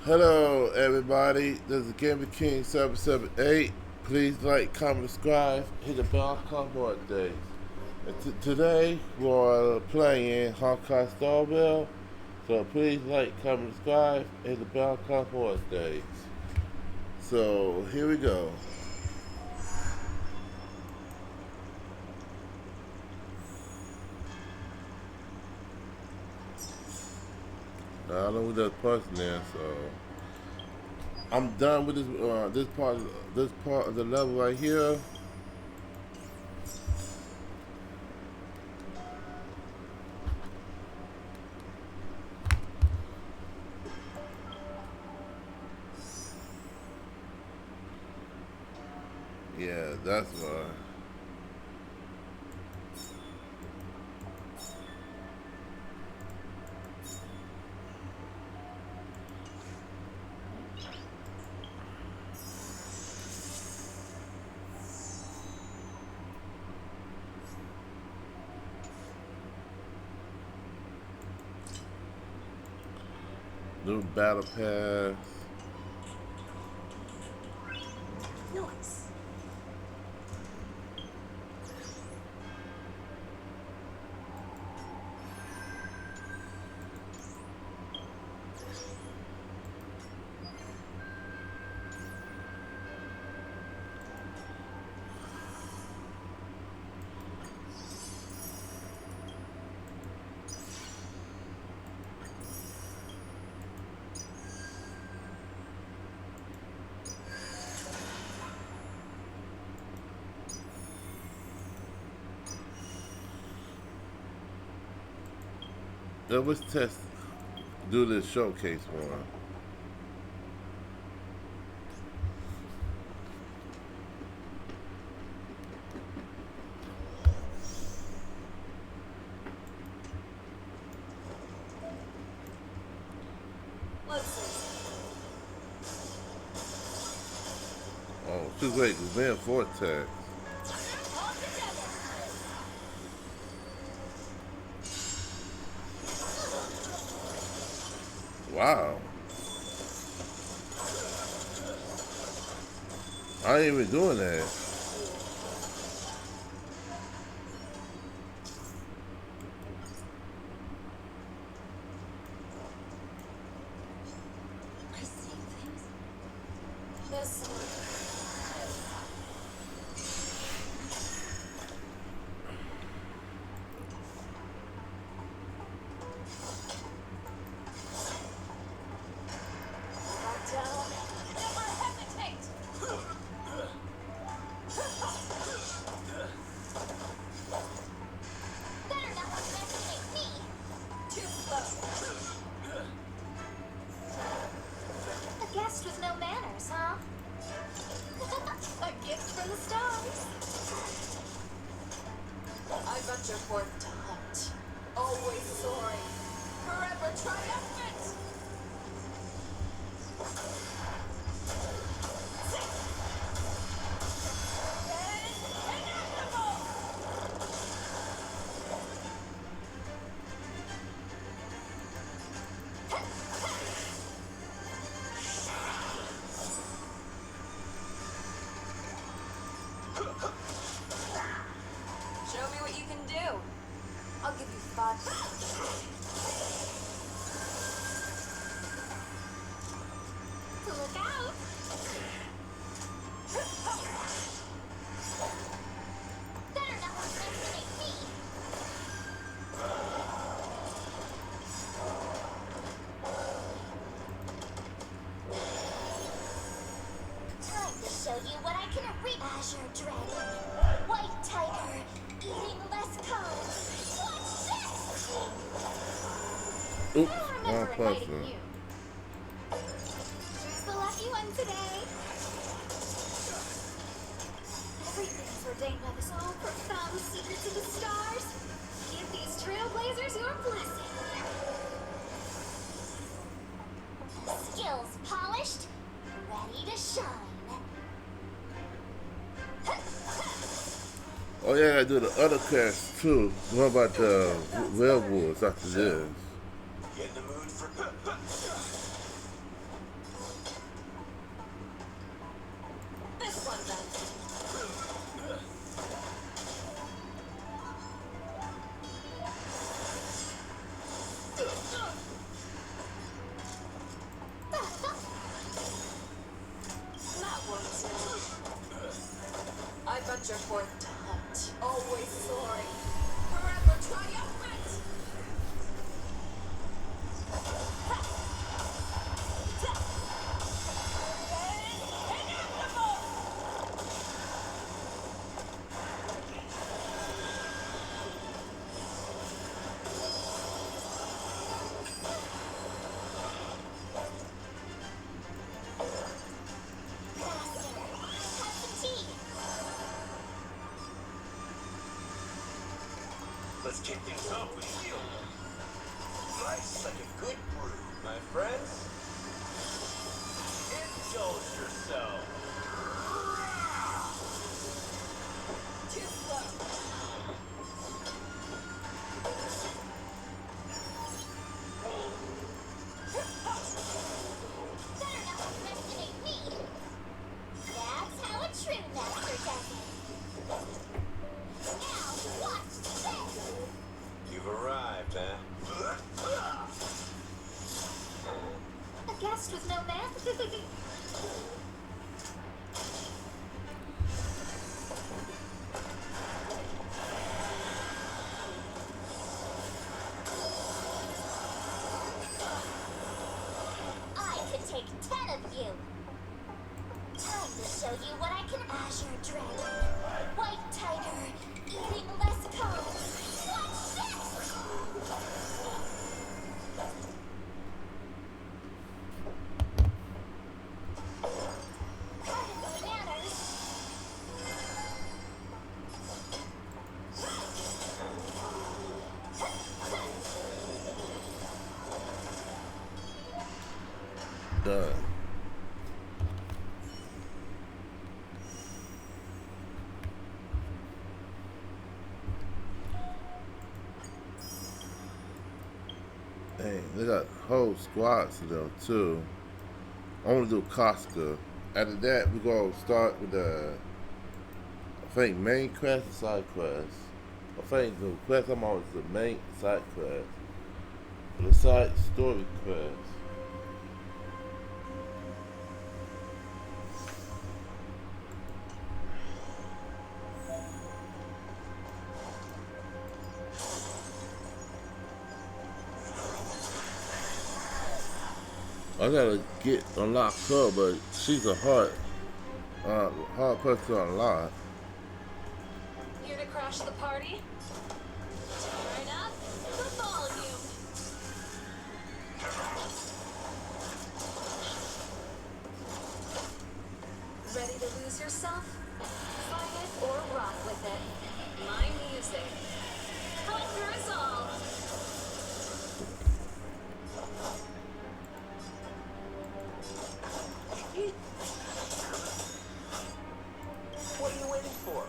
Hello, everybody. This is Gaming King 778. Please like, comment, subscribe, hit the bell icon for updates. Today we're playing Honkai Starville, so please like, comment, subscribe, hit the bell icon for updates. So here we go. I don't know who that person is, so I'm done with this part of the level right here. Yeah, that's why. New battle pass. Nice. Let's test, do this showcase one. Let's see. Oh, too late, it's been Vortex. All together. Wow. I ain't even doing that. I see things. This one. Back down. Never hesitate. Better not underestimate me. Too slow. A guest with no manners, huh? A gift from the stars. I got your fourth to hunt. Always soaring. Forever triumphant. Inevitable. Show me what you can do. I'll give you 5 seconds. Look out! Better not underestimate me. Time to show you what I can reap. Azure Dragon, White Tiger, eating less carbs. Watch this! Oops, I wrong remember inviting person. you. Who's the lucky one today? Everything's ordained by this all profound secrets of the stars. Give these trailblazers your blessing. Skills polished, ready to shine. Oh yeah, I gotta do the other quest too. What about the werewolves after this? Get in the mood for forth to hunt. Always soaring. Forever triumphant. Let's kick things off with you. Life's like a good brew, my friends. Indulge yourself. Too slow. Better not underestimate me. That's how a true master does it. Now, watch this. You've arrived, huh? A guest with no man? I could take 10 of you. Time to show you what I can. Azure Dragon, White Tiger, eating less carbs. Watch this! Pardon my manners. Done. Dang, they got whole squads of them too. I want to do Casca. After that, we gonna start with the, I think, main quest and side quest. I think the quest I'm on is the main side quest. The side story quest. I gotta get unlocked her, but she's a hard person to unlock. Here to crash the party? Turn up the volume. Ready to lose yourself? Fight it or rock with it. My music. Conquer us all. What are you waiting for?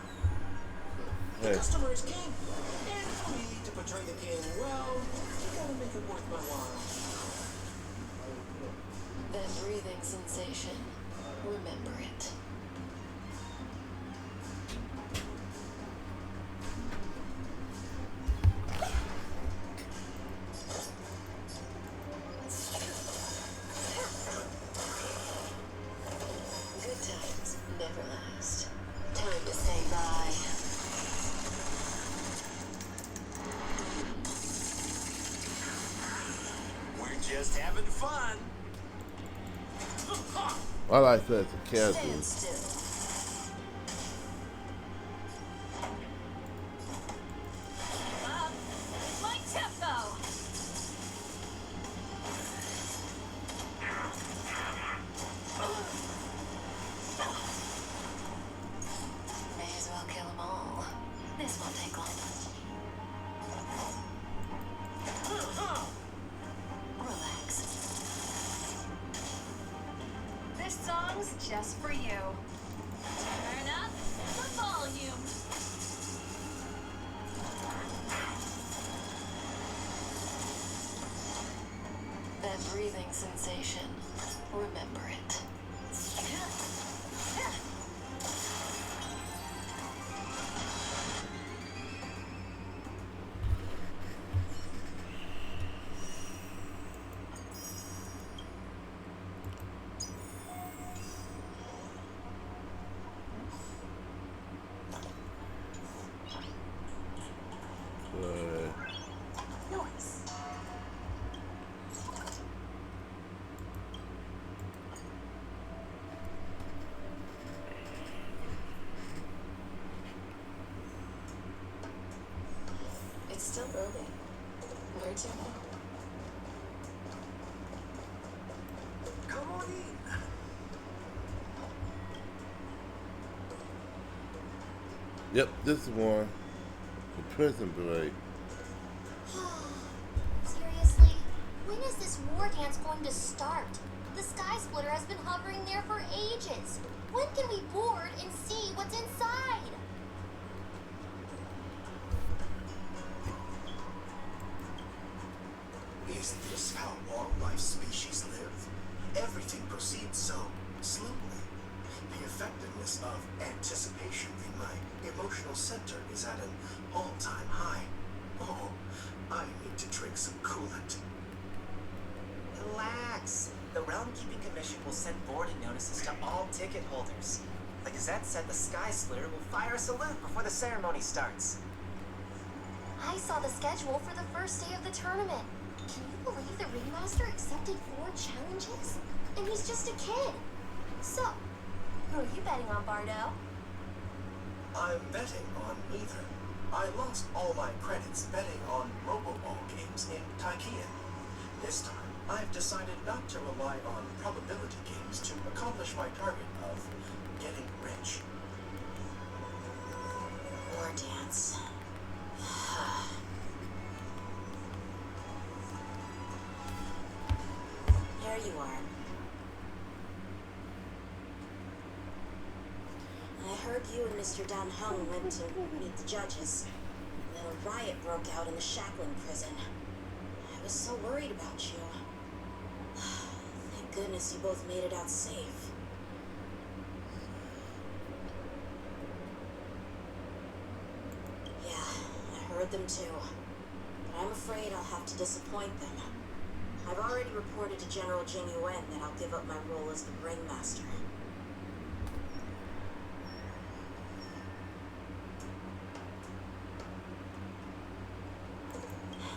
The Hey, customer is king. And for me to portray the king well, you gotta make it worth my while. That breathing sensation. Remember it. Good times never last. Time to say bye. We're just having fun. I like that as a character. Stand still. Up. My tempo. May as well kill them all. This won't take long. Relax. This song's just for you. Turn up the volume. That breathing sensation. Remember it. still early. Where to? Come on in. Yep, this one. The prison break. Seriously? When is this war dance going to start? The Sky Splitter has been hovering there for ages. When can we board and see what's inside? Is this how all life species live? Everything proceeds so slowly. The effectiveness of anticipation in my emotional center is at an all-time high. Oh, I need to drink some coolant. Relax. The Realm Keeping Commission will send boarding notices to all ticket holders. The Gazette said the Sky Splitter will fire a salute before the ceremony starts. I saw the schedule for the first day of the tournament. Can you believe the Ringmaster accepted 4 challenges? And he's just a kid. So, who are you betting on, Bardo? I'm betting on neither. I lost all my credits betting on Roboball games in Taikian. This time, I've decided not to rely on probability games to accomplish my target of getting rich. War dance. Here you are. I heard you and Mr. Dan Hung went to meet the judges. Then a riot broke out in the Shackling prison. I was so worried about you. Thank goodness you both made it out safe. Yeah, I heard them too. But I'm afraid I'll have to disappoint them. I've already reported to General Jing Yuan that I'll give up my role as the Ringmaster.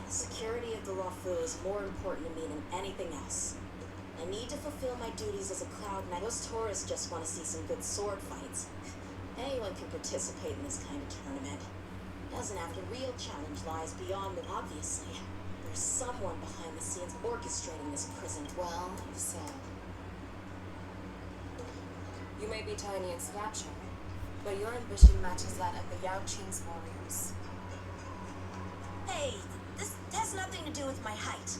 The security of the Luofu is more important to me than anything else. I need to fulfill my duties as a Cloud Knight. Those tourists just want to see some good sword fights. Anyone can participate in this kind of tournament. Doesn't have to. Real challenge lies beyond it, obviously. There's someone behind the scenes orchestrating this prison. Well, so. You may be tiny in stature, but your ambition matches that of the Yao Qing's warriors. Hey, this has nothing to do with my height.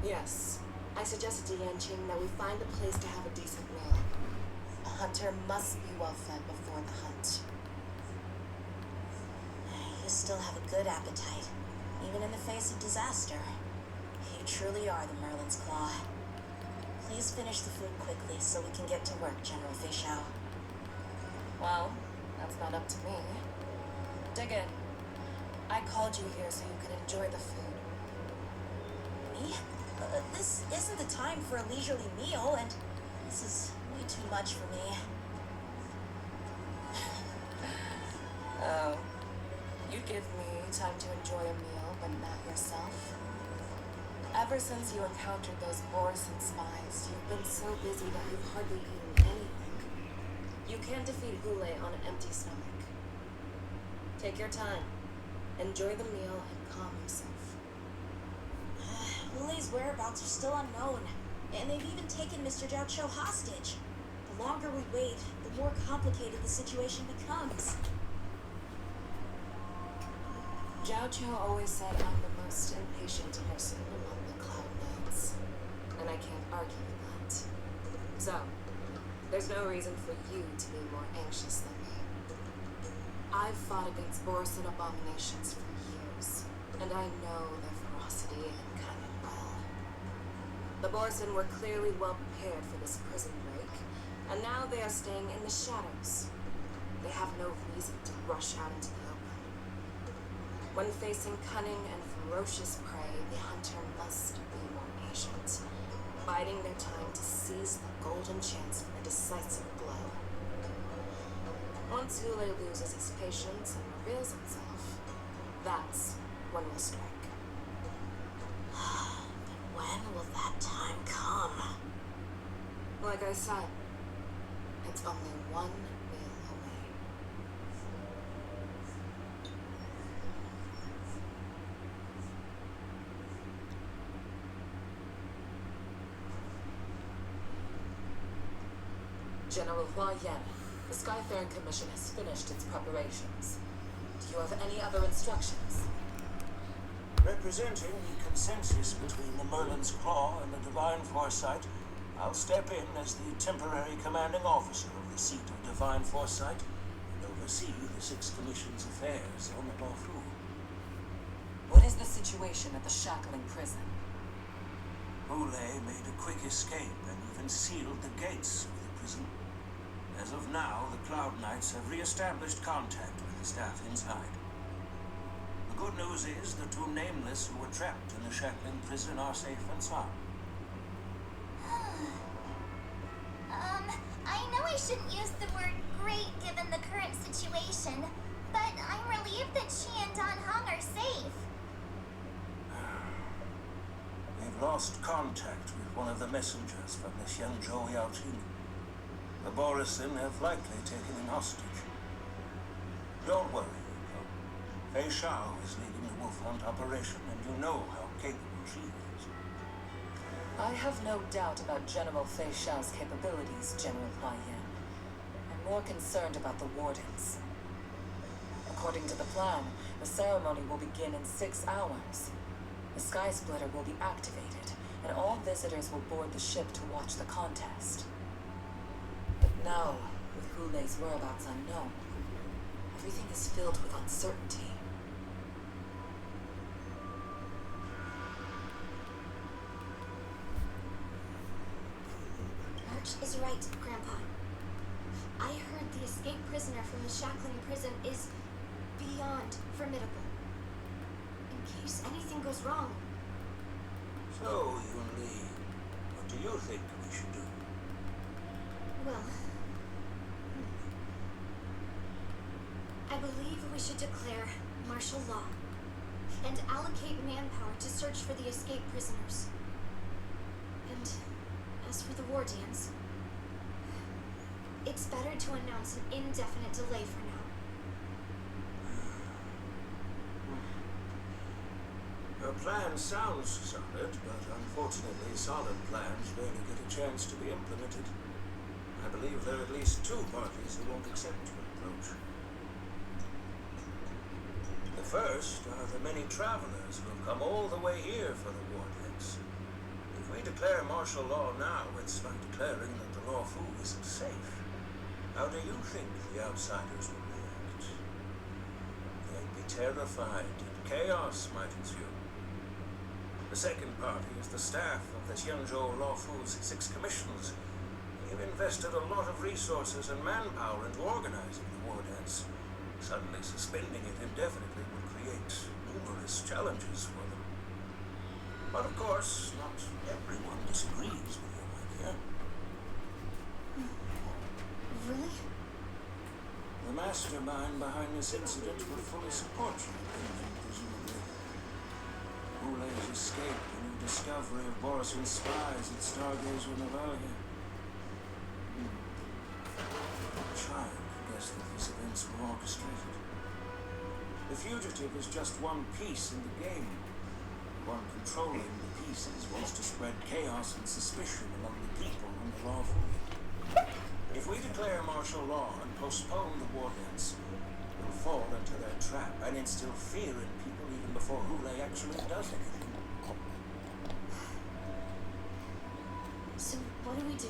Yes, I suggested to Yanqing that we find a place to have a decent meal. A hunter must be well fed before the hunt. You still have a good appetite, even in the face of disaster. You truly are the Merlin's Claw. Please finish the food quickly so we can get to work, General Feixiao. Well, that's not up to me. Dig in. I called you here so you could enjoy the food. Me? This isn't the time for a leisurely meal, and this is way too much for me. Oh, you give me time to enjoy a meal, but not yourself? Ever since you encountered those Borison spies, you've been so busy that you've hardly eaten anything. You can't defeat Hule on an empty stomach. Take your time, enjoy the meal, and calm yourself. Hule's whereabouts are still unknown, and they've even taken Mr. Jiao Cho hostage. The longer we wait, the more complicated the situation becomes. Jiao Cho always said I'm the most impatient person among the Cloud Knights, and I can't argue with that. So, there's no reason for you to be more anxious than me. I've fought against Borison abominations for years, and I know their ferocity and cunning well. The Borison were clearly well prepared for this prison break, and now they are staying in the shadows. They have no reason to rush out into the open. When facing cunning and ferocious prey, the hunter must be more patient, biding their time to seize the golden chance for a decisive blow. Once Hule loses his patience and reveals himself, that's when we'll strike. When will that time come? Like I said, it's only one meal away. General Hua Yan, the Skyfaring Commission has finished its preparations. Do you have any other instructions? Representing the consensus between the Merlin's Claw and the Divine Foresight, I'll step in as the temporary commanding officer of the seat of Divine Foresight and oversee the Six Commission's affairs on the Lawfu. What is the situation at the Shackling prison? Hule made a quick escape and even sealed the gates of the prison. As of now, the Cloud Knights have re-established contact with the staff inside. The good news is the two Nameless who were trapped in the Shackling prison are safe and sound. I know I shouldn't use the word great given the current situation, but I'm relieved that she and Don Hong are safe. We've lost contact with one of the messengers from the Xianzhou Yaoqing. The Borisin have likely taken him hostage. Don't worry, Yuko. Fei Shao is leading the wolf hunt operation, and you know how capable she is. I have no doubt about General Fei Shao's capabilities, General Hua Yan. I'm more concerned about the Wardens. According to the plan, the ceremony will begin in 6 hours. The Sky Splitter will be activated, and all visitors will board the ship to watch the contest. But now, with Hule's whereabouts unknown, everything is filled with uncertainty. March is right, Grandpa. I heard the escaped prisoner from the Shackling prison is beyond formidable. In case anything goes wrong. So, Yun Li, what do you think we should do? Well, I believe we should declare martial law and allocate manpower to search for the escaped prisoners. And as for the Wardians, it's better to announce an indefinite delay for now. Your plan sounds solid, but unfortunately solid plans rarely get a chance to be implemented. I believe there are at least 2 parties who won't accept your approach. The first are the many travelers who have come all the way here for the Wardens. If we declare martial law now, it's like declaring that the Lawfu isn't safe. How do you think the outsiders will react? They'd be terrified, and chaos might ensue. The second party is the staff of the Xianzhou Lawfu's 6 commissions. They've invested a lot of resources and manpower into organizing the war dance. Suddenly suspending it indefinitely would create numerous challenges for them. But of course, not everyone disagrees with your idea. Really? The mastermind behind this incident would fully support your opinion, presumably. Hule's escape and your discovery of Borison's spies at Stargazer Navalia. Child can guess that these events were orchestrated. The fugitive is just one piece in the game. The one controlling the pieces wants to spread chaos and suspicion among the people and the lawful. If we declare martial law and postpone the war dance, we'll fall into their trap and instill fear in people even before Hule actually does anything. So, what do we do?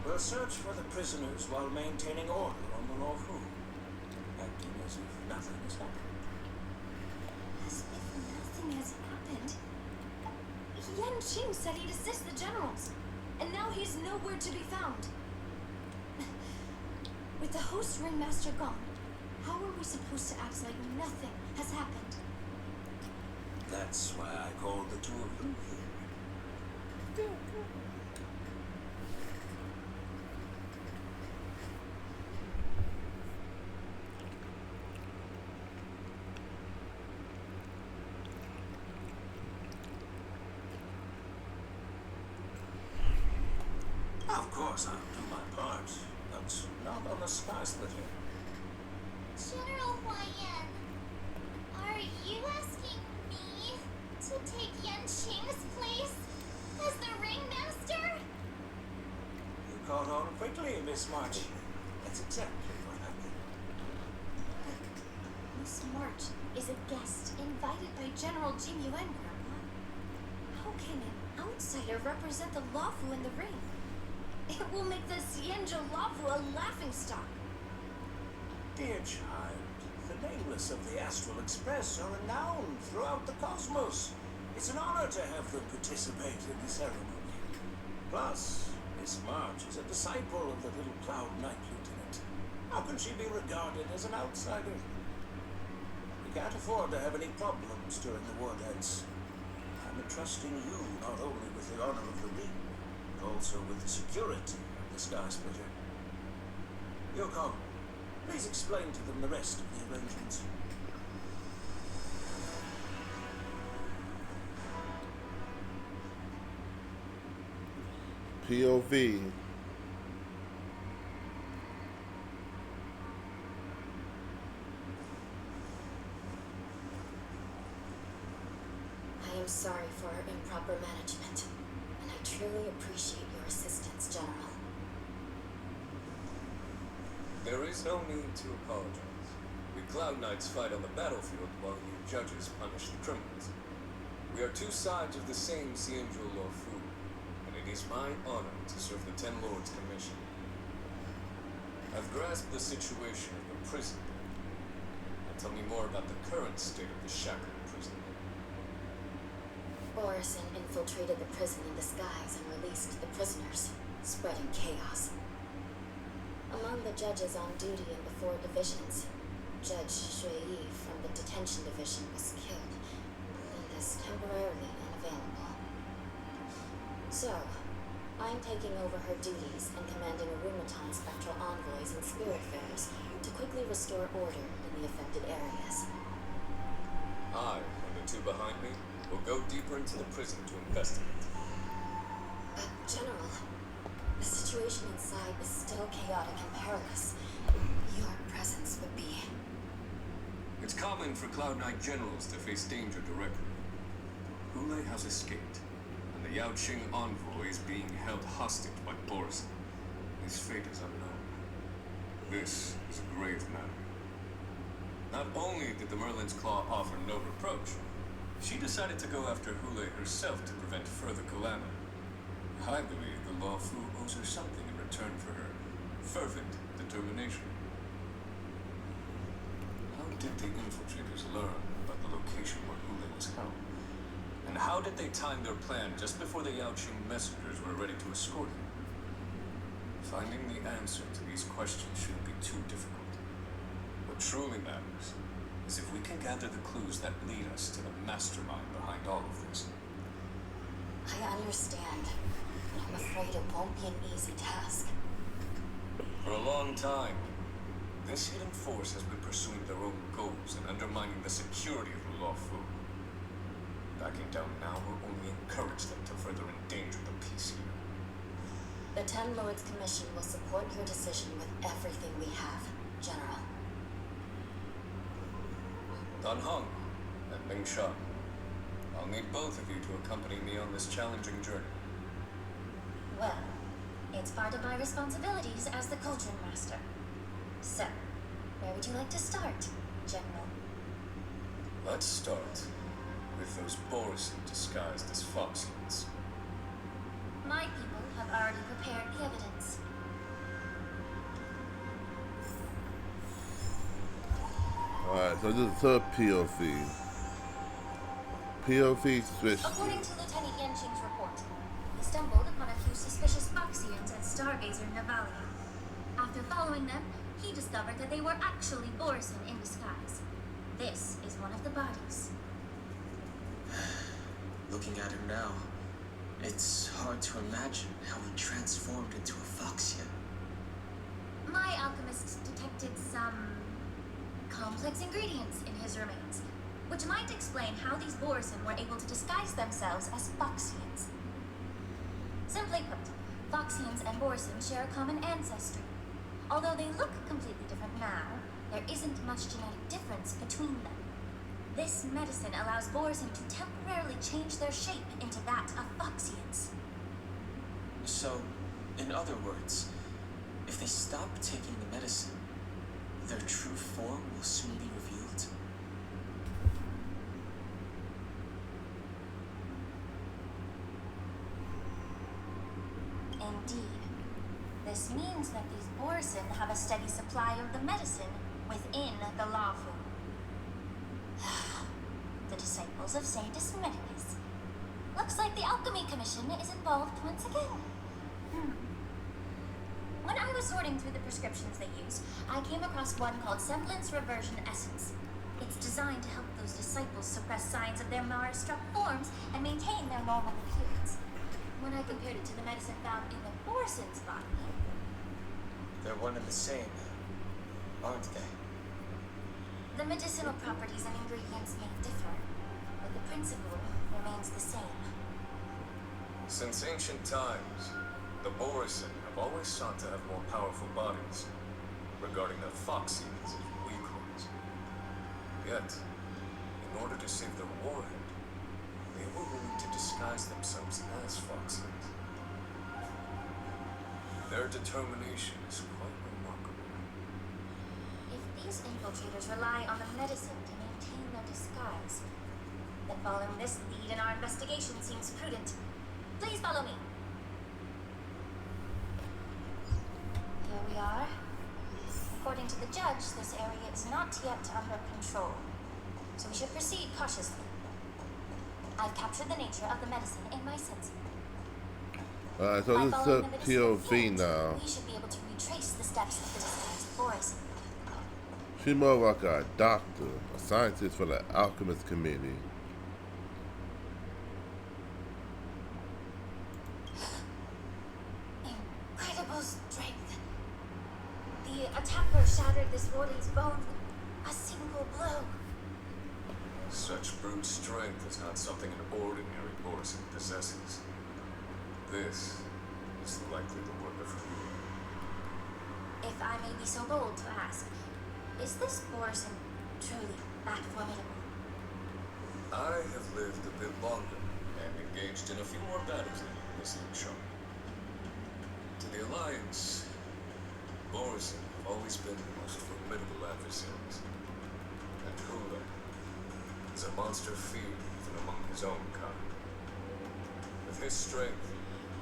We'll search for the prisoners while maintaining order on the Lawfu, acting as if nothing has happened. As if nothing has happened. Yan Qing said he'd assist the generals, and now he's nowhere to be found. With the host ringmaster gone, how are we supposed to act like nothing has happened? That's why I called the two of you here. Of course, I'll do my part, but not on the Sky Splitter. General Huayan, are you asking me to take Yanqing's place as the ringmaster? You caught on quickly, Miss March. That's exactly what I mean. Miss March is a guest invited by General Jing Yuan, Grandpa. How can an outsider represent the Lawfu in the ring? It will make the Xianzhou Lawfu a laughingstock. Dear child, the nameless of the Astral Express are renowned throughout the cosmos. It's an honor to have them participate in the ceremony. Plus, Miss March is a disciple of the little Cloud Knight Lieutenant. How can she be regarded as an outsider? We can't afford to have any problems during the war dance. I'm entrusting you not only with the honor of the ring, but also with the security of the Sky Splitter. Yoko, please explain to them the rest of the arrangements. POV. I am sorry for our improper management, and I truly appreciate your assistance, General. There is no need to apologize. We Cloud Knights fight on the battlefield while you judges punish the criminals. We are two sides of the same Xianzhou Lawfu, and it is my honor to serve the Ten Lords Commission. I've grasped the situation of the prison. Now tell me more about the current state of the shackled prison. Borison infiltrated the prison in disguise and released the prisoners, spreading chaos. Among the judges on duty in the 4 divisions, Judge Shui Yi from the detention division was killed and is temporarily unavailable. So, I'm taking over her duties and commanding a Rumaton spectral envoys and spiritfarers to quickly restore order in the affected areas. I and the two behind me will go deeper into the prison to investigate. But, General, the situation inside is still chaotic and perilous. Your presence would be... It's common for Cloud Knight generals to face danger directly. Hule has escaped, and the Yaoqing envoy is being held hostage by Borison. His fate is unknown. This is a grave matter. Not only did the Merlin's Claw offer no reproach, she decided to go after Hule herself to prevent further calamity. I believe the Lawfu owes her something in return for her fervent determination. How did the infiltrators learn about the location where Hule was held? And how did they time their plan just before the Yaoqing messengers were ready to escort him? Finding the answer to these questions shouldn't be too difficult. What truly matters is if we can gather the clues that lead us to the mastermind behind all of this. I understand, but I'm afraid it won't be an easy task. For a long time, this hidden force has been pursuing their own goals and undermining the security of the Lawfu. Backing down now will only encourage them to further endanger the peace here. The Ten Lords Commission will support your decision with everything we have, General. Dan Heng and Ming Shan, I'll need both of you to accompany me on this challenging journey. Well, it's part of my responsibilities as the Cauldron Master. So, where would you like to start, General? Let's start with those Borison disguised as Foxians. My people have already prepared the evidence. Alright, so this is her POV. POV switch. According to Lieutenant Yanqing's report, he stumbled upon a few suspicious Foxians at Stargazer Navalia. After following them, he discovered that they were actually Borison in disguise. This is one of the bodies. Looking at him now, it's hard to imagine how he transformed into a Foxian. My alchemists detected some complex ingredients in his remains, which might explain how these Borison were able to disguise themselves as Foxians. Simply put, Foxians and Borson share a common ancestry. Although they look completely different now, there isn't much genetic difference between them. This medicine allows Borson to temporarily change their shape into that of Foxians. So, in other words, if they stop taking the medicine, their true form will soon be revealed? Indeed. This means that these Borson have a steady supply of the medicine within the Lafu. The disciples of Sanctus Medicus. Looks like the Alchemy Commission is involved once again. When I was sorting through the prescriptions they use, I came across one called Semblance Reversion Essence. It's designed to help those disciples suppress signs of their Mara-struck forms and maintain their normal appearance. When I compared it to the medicine found in the Borson's body, They're one and the same, aren't they? the medicinal properties and ingredients may differ, but the principle remains the same. Since ancient times, the Borison have always sought to have more powerful bodies, regarding the Foxians as weak ones. Yet, in order to save their warhead, they were willing to disguise themselves as Foxians. Their determination is quite remarkable. If these infiltrators rely on the medicine to maintain their disguise, then following this lead in our investigation seems prudent. Please follow me. Here we are. According to the judge, this area is not yet under control, so we should proceed cautiously. I've captured the nature of the medicine in my sensor. Alright, so By this is following a the medicinal POV field, now. we should be able to retrace the steps of the disguised forest. She's more like a doctor, a scientist for the alchemist community. Incredible strength. The attacker shattered this warden's bones with a single blow. Such brute strength is not something an ordinary Borison possesses. This is likely the work of who? If I may be so bold to ask, is this Borson truly that formidable? I have lived a bit longer and engaged in a few more battles than you, Miss Linshaw. To the Alliance, Borison have always been the most formidable adversaries. And Hula is a monster feared even among his own kind. With his strength,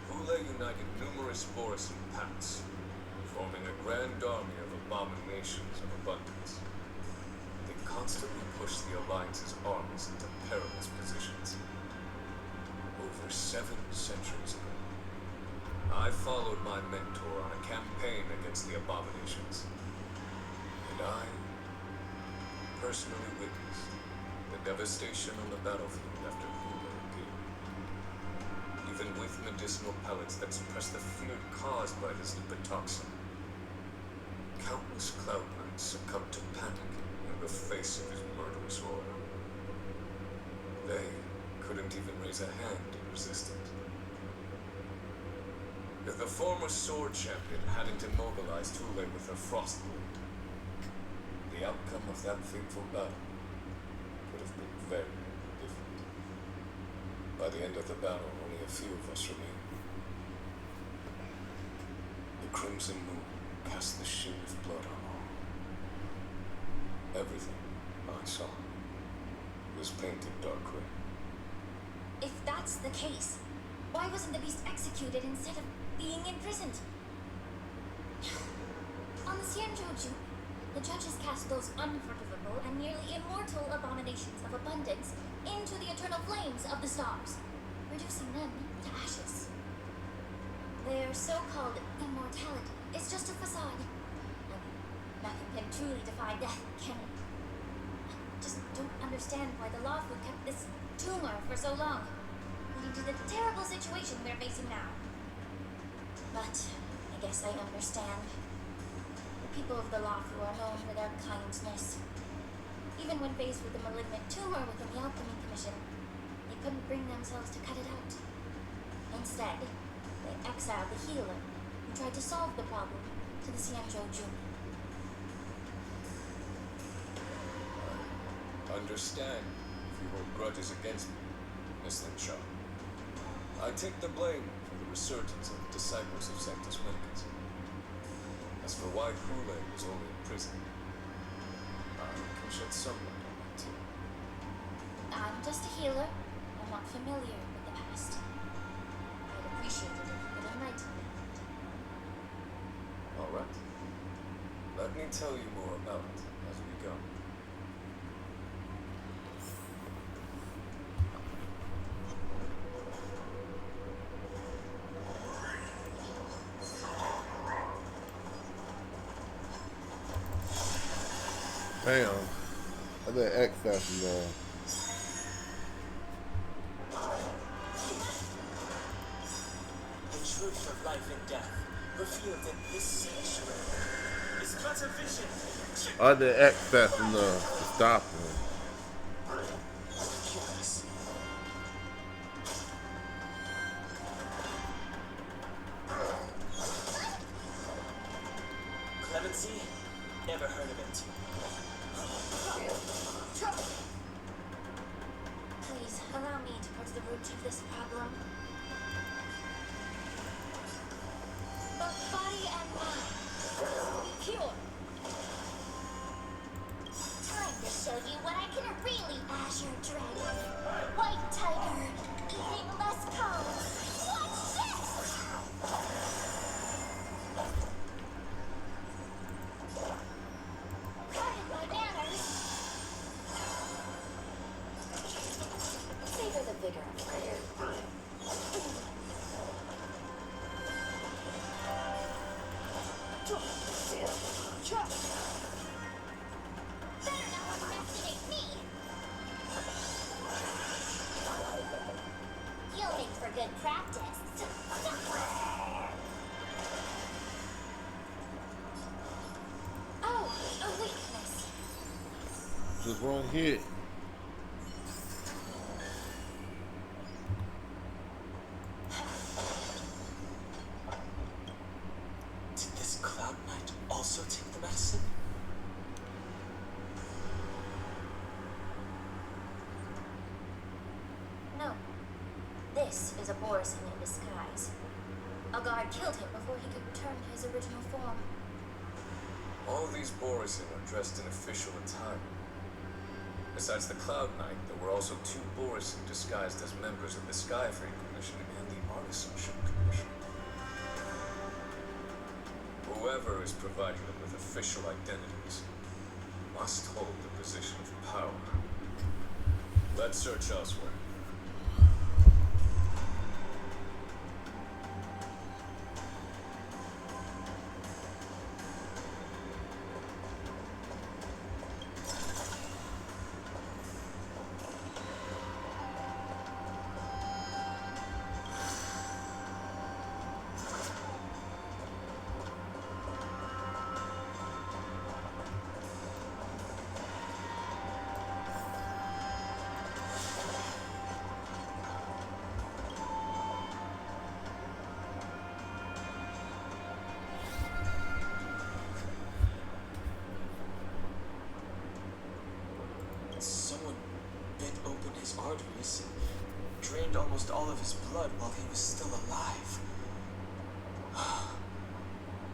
Hula united numerous Borison pacts, forming a grand army of abominations of abundance. They constantly push the Alliance's armies into perilous positions. Over 7 centuries ago, I followed my mentor on a campaign against the abominations. And I personally witnessed the devastation on the battlefield after Hula appeared. Even with medicinal pellets that suppress the fear caused by this lipid toxin, countless Cloud Knights succumbed to panic in the face of his murderous aura. They couldn't even raise a hand in resistance. If the former sword champion hadn't immobilized Thule with her frostblade, the outcome of that fateful battle would have been very different. By the end of the battle, only a few of us remained. The crimson moon cast the sheen of blood on all. Everything I saw was painted dark red. If that's the case, why wasn't the beast executed instead of being imprisoned? On the Xianzhou, the judges cast those unforgivable and nearly immortal abominations of abundance into the eternal flames of the stars, reducing them to ashes. Their so-called immortality is just a facade. And nothing can truly defy death, can it? I just don't understand why the Lawfu kept this tumor for so long, leading to the terrible situation we're facing now. But I guess I understand. The people of the Lawfu are known for their kindness. Even when faced with a malignant tumor within the Alchemy Commission, they couldn't bring themselves to cut it out. Instead, They exiled the healer who tried to solve the problem to the Xianzhou Jun. I understand if you hold grudges against me, Miss Lin Sha. I take the blame for the resurgence of disciples of Sanctus Medicus. As for why Hule was only in prison, I can shed some light on that too. I'm just a healer. I'm not familiar with the past. I'd appreciate it if you could enlighten me. Alright. Let me tell you more about it as we go. Damn. I think X Factor on. The truth of life and death, revealed in this sanctuary, is but a vision. I think X Factor on to stop him. Yes. Clemency? Never heard of it. Please allow me to put the root of this problem. Both body and mind must be pure. Time to show you what I can really Azure Dragon. White Tiger, eating less cones. Watch this! Pardon my manners. Savor the vigor of fire. Better not underestimate me. You'll make for good practice. Oh, a weakness. Just one hit. Did this Cloud Knight also take the medicine? No. This is a Borison in disguise. A guard killed him before he could return to his original form. All these Borison are dressed in official attire. Besides the Cloud Knight, there were also two Borison disguised as members of the Skyfree Commission and the Artisanship Commission. Whoever is providing them with official identities must hold the position of power. Let's search elsewhere. Someone bit open his arteries and drained almost all of his blood while he was still alive.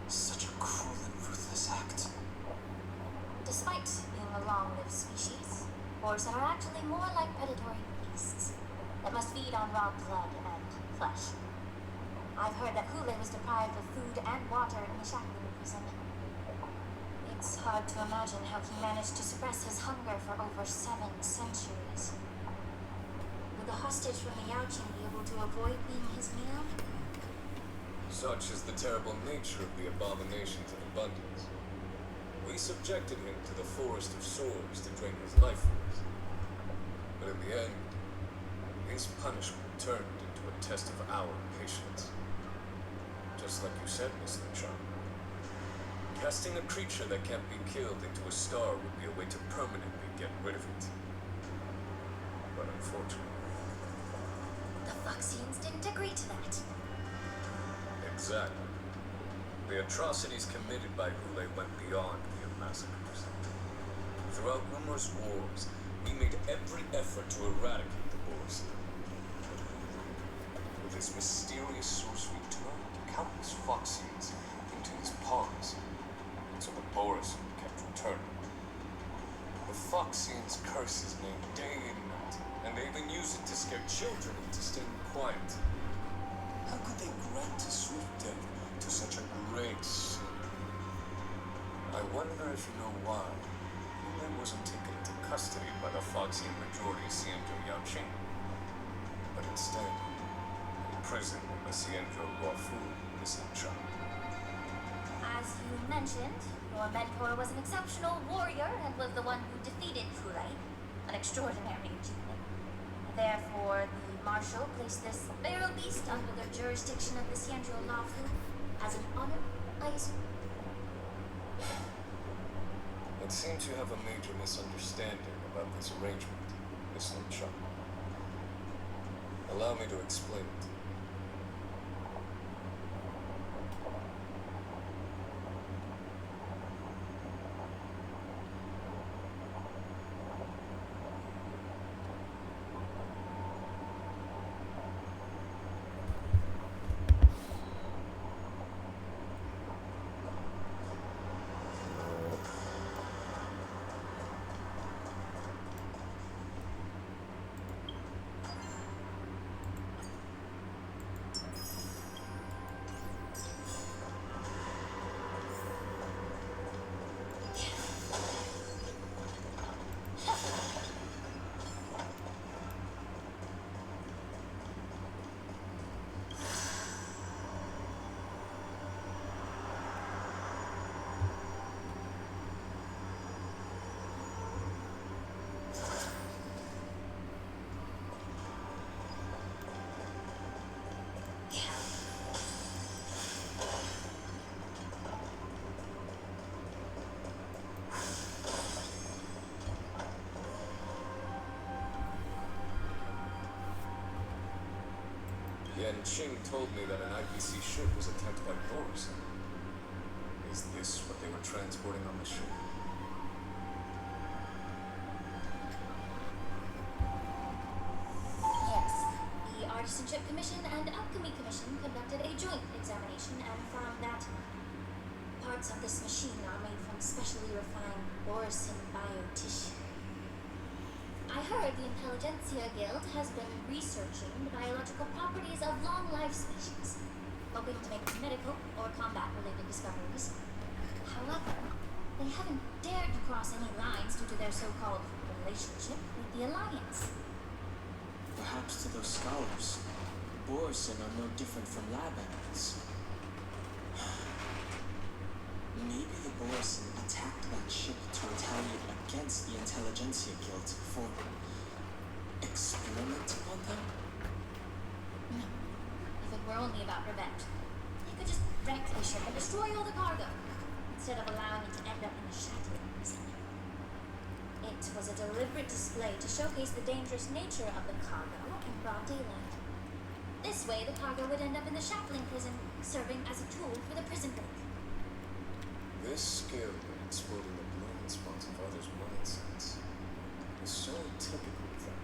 Such a cruel and ruthless act. Despite being a long-lived species, Borison are actually more like predatory beasts that must feed on raw blood and flesh. I've heard that Hule was deprived of food and water in the shackling prison. It's hard to imagine how he managed to suppress his hunger for over 7 centuries. Would the hostage from the Yaoqing be able to avoid being his meal? Such is the terrible nature of the abominations of abundance. We subjected him to the forest of swords to drain his life force. But in the end, his punishment turned into a test of our patience. Just like you said, Miss Lin Sha. Casting a creature that can't be killed into a star would be a way to permanently get rid of it. But unfortunately, The Fuxians didn't agree to that. Exactly. The atrocities committed by Hule went beyond mere massacres. Throughout numerous wars, he made every effort to eradicate the Boris. But Hule, with his mysterious sorcery, turned countless Foxians into his pawns. So the Boris kept returning. The Foxians curse his name day and night, and they even use it to scare children into staying quiet. How could they grant a swift death to such a great sin? I wonder if you know why Hule wasn't taken into custody by the Foxian majority Xianzhou Yaoqing, but instead imprisoned in the Xianzhou Guafu missing child. As you mentioned, your mentor was an exceptional warrior and was the one who defeated Hule, an extraordinary achievement. Therefore, the Marshal placed this feral beast under the jurisdiction of the Xianzhou Lafu as an honor, I assume. It seems you have a major misunderstanding about this arrangement, Miss Lin Chun. Allow me to explain it. Yan Qing told me that an IPC ship was attacked by Boris. Is this what they were transporting on the ship? Yes. The Artisanship Commission and Alchemy Commission conducted a joint examination and found that parts of this machine are made from specially refined Borisin biotissue. I heard the Intelligentsia Guild has been researching the biological properties of long-life species, hoping to make medical or combat-related discoveries. However, they haven't dared to cross any lines due to their so-called relationship with the Alliance. Perhaps to those scholars, Borisin are no different from lab animals. Maybe the Borisin attacked that ship to retaliate against the Intelligentsia Guild for experimenting on them? No. If it were only about revenge, you could just wreck the ship and destroy all the cargo, instead of allowing it to end up in the shattering prison. It was a deliberate display to showcase the dangerous nature of the cargo in broad daylight. This way, the cargo would end up in the shackling prison, serving as a tool for the prison break. This skill in exploding the blind spots of others' mindsets is so typical of them.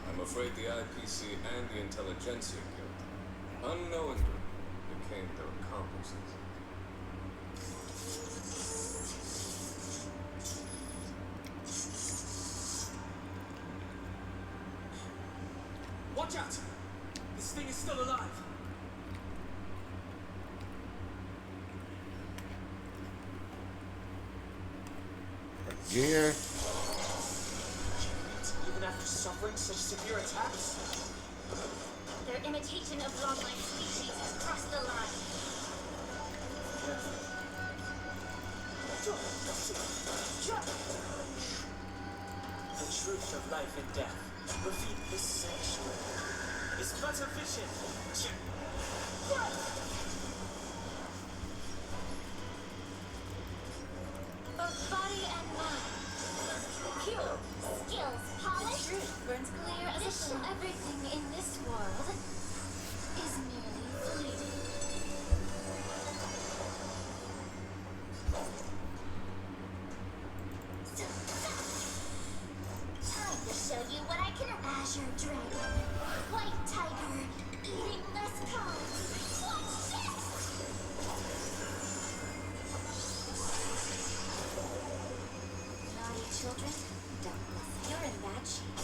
I'm afraid the IPC and the Intelligentsia Guild unknowingly became their accomplices. Watch out! This thing is still alive! Yeah. Even after suffering such severe attacks? Their imitation of long-life species has crossed the line. The truth of life and death revealed this sanctuary is but a vision. Both body and mind. Pure, skills, polished, burns clear as a everything in this world is children? Don't listen. You're in bad shape.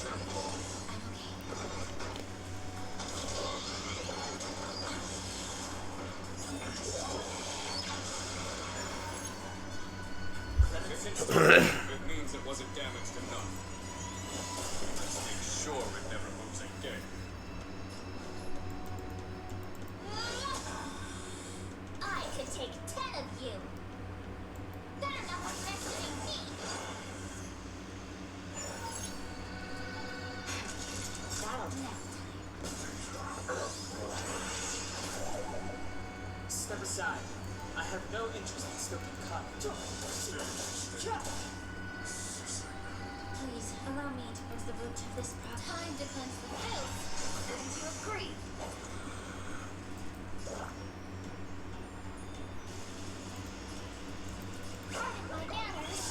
I'm okay. If it's still moving, it means it wasn't damaged enough. Let's make sure it never moves again. I could take 10 of you. They're not underestimating me. That'll Step aside. I have no interest in stoking cotton. Please allow me to put the root of this problem. Time to cleanse the filth. Wouldn't you agree? Pardon my manners.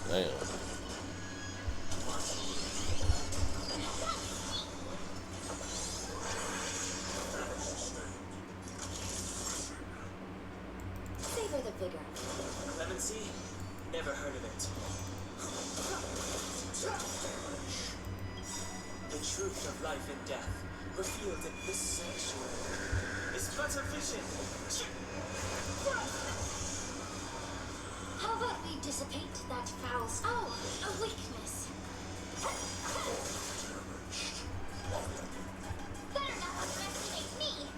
Damn. Savor the vigor. Clemency? Never heard of it. The truth of life and death, revealed in this sanctuary, is but a vision. How about we dissipate that foul? Oh, a weakness. Better not underestimate me.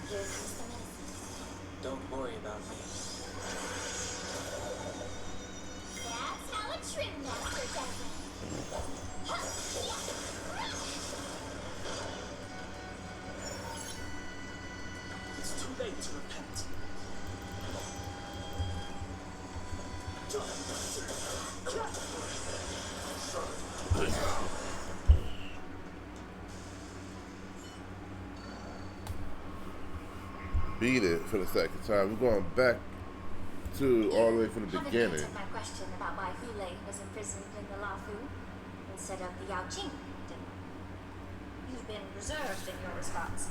Here comes the medicine. Don't worry about me. That's how a trim master does it. It's too late to repent. Beat it for the second time. We're going back to all the way from the Haven't beginning. answered my question about why Hule was imprisoned in the Lafu instead of the Yao Qing, did you? You've been reserved in your response.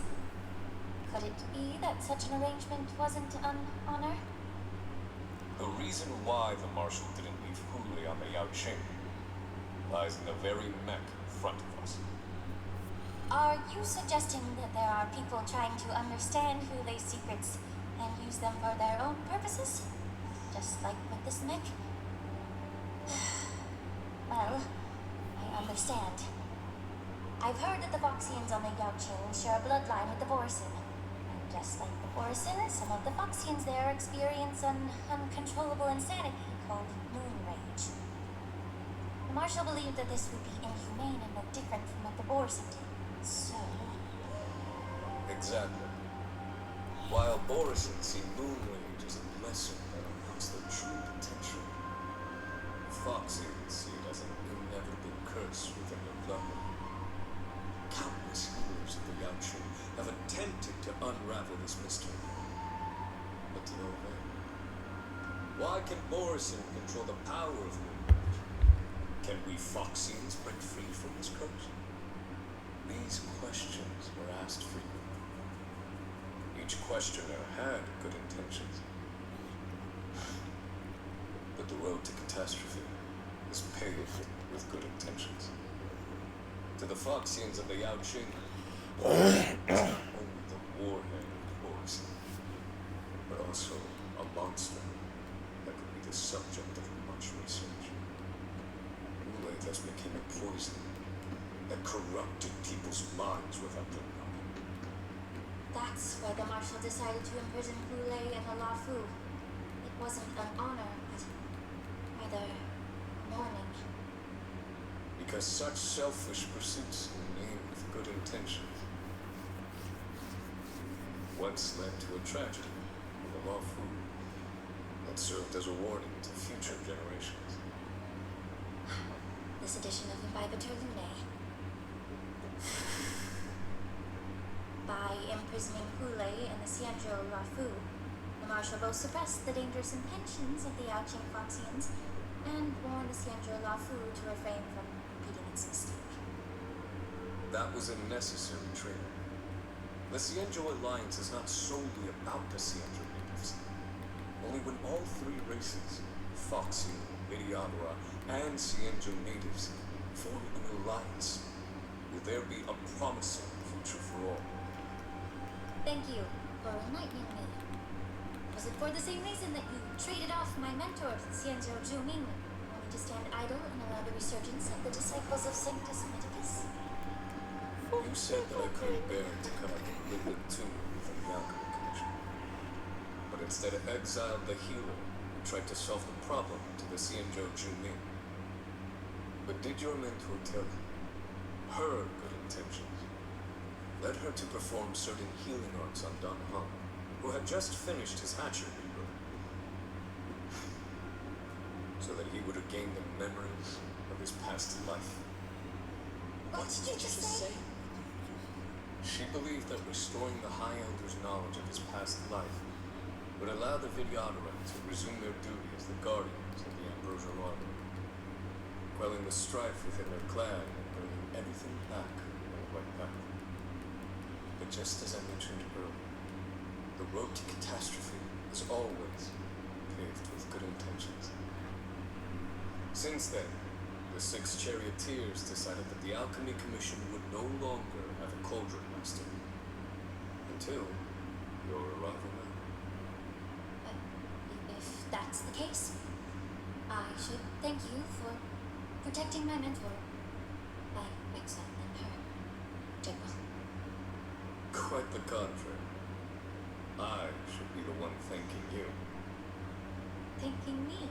Could it be that such an arrangement wasn't an honor? The reason why the Marshal didn't leave Huli on the Yao Qing lies in the very mech in front of us. Are you suggesting that there are people trying to understand Hule's secrets and use them for their own purposes? Just like with this mech? Well, I understand. I've heard that the Voxians on the Yao Qing share a bloodline with the Borisin. And just like the Borisin, some of the Voxians there experience an uncontrollable insanity called moon rage. The Marshal believed that this would be inhumane and different from what the Borisin did. So, Exactly. While Borisin see moon rage as a blessing that unlocks their true potential, Foxians see it as an inevitable curse within their bloodline. Countless healers of the Yao Qing have attempted to unravel this mystery, but to no avail. Why can Borisin control the power of moon rage? Can we Foxians break free from this curse? These questions were asked frequently. Each questioner had good intentions. But the road to catastrophe is paved with good intentions. To the Foxians of the Yao Qing, it's not only the warhead of Borisin, but also a monster that could be the subject of much research. Ule thus became a poison that corrupted people's minds without them knowing. that's why the Marshal decided to imprison Hule and the Lafu. It wasn't an honor, but rather mourning. Because such selfish pursuits are named with good intentions. Once led to a tragedy in the Lafu that served as a warning to future generations. This edition of Imbibitor Lunae. By imprisoning Hule and the Xianzhou Rafu, the marshal both suppressed the dangerous intentions of the Yaoqing Foxians and warned the Xianzhou Rafu to refrain from repeating its mistake. That was a necessary training. The Xianzhou alliance is not solely about the Xianzhou natives. Only when all three races, Foxy, Idiadora, and Xianzhou natives, form an alliance, will there be a promising future for all. Thank you for enlightening me. Was it for the same reason that you traded off my mentor, Xianzhou Zhuming, only to stand idle and allow the resurgence of the disciples of Sanctus Medicus? You said that I couldn't bear to come at the malignant tumor within the Alchemy Commission, but instead exiled the healer who tried to solve the problem to the Xianzhou Zhuming. But did your mentor tell you her good intentions led her to perform certain healing arts on Dan Han, who had just finished his hatchery rebirth, so that he would regain the memories of his past life? What did you just say? She believed that restoring the High Elder's knowledge of his past life would allow the Vidyadhara to resume their duty as the guardians of the Ambrosial Armor, quelling the strife within their clan and bringing everything back on the right path. But just as I mentioned earlier, the road to catastrophe is always paved with good intentions. Since then, the 6 charioteers decided that the Alchemy Commission would no longer have a cauldron master. Until your arrival now. If that's the case, I should thank you for protecting my mentor by exiling her, General. Quite the contrary. I should be the one thanking you. Thanking me?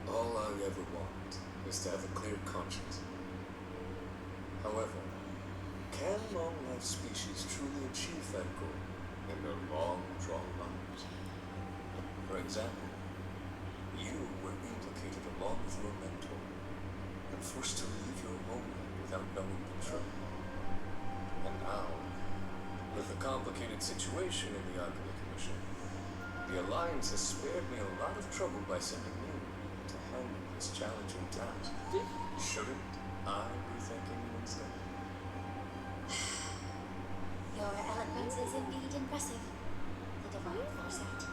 All I ever want is to have a clear conscience. However, can long-life species truly achieve that goal in their long, drawn lives? For example, you were implicated along with your mentor and forced to leave your homeland without knowing the truth. And now, with the complicated situation in the Alchemy Commission, the Alliance has spared me a lot of trouble by sending you to handle this challenging task. Shouldn't I be thanking you instead? Your eloquence is indeed impressive, the divine foresight.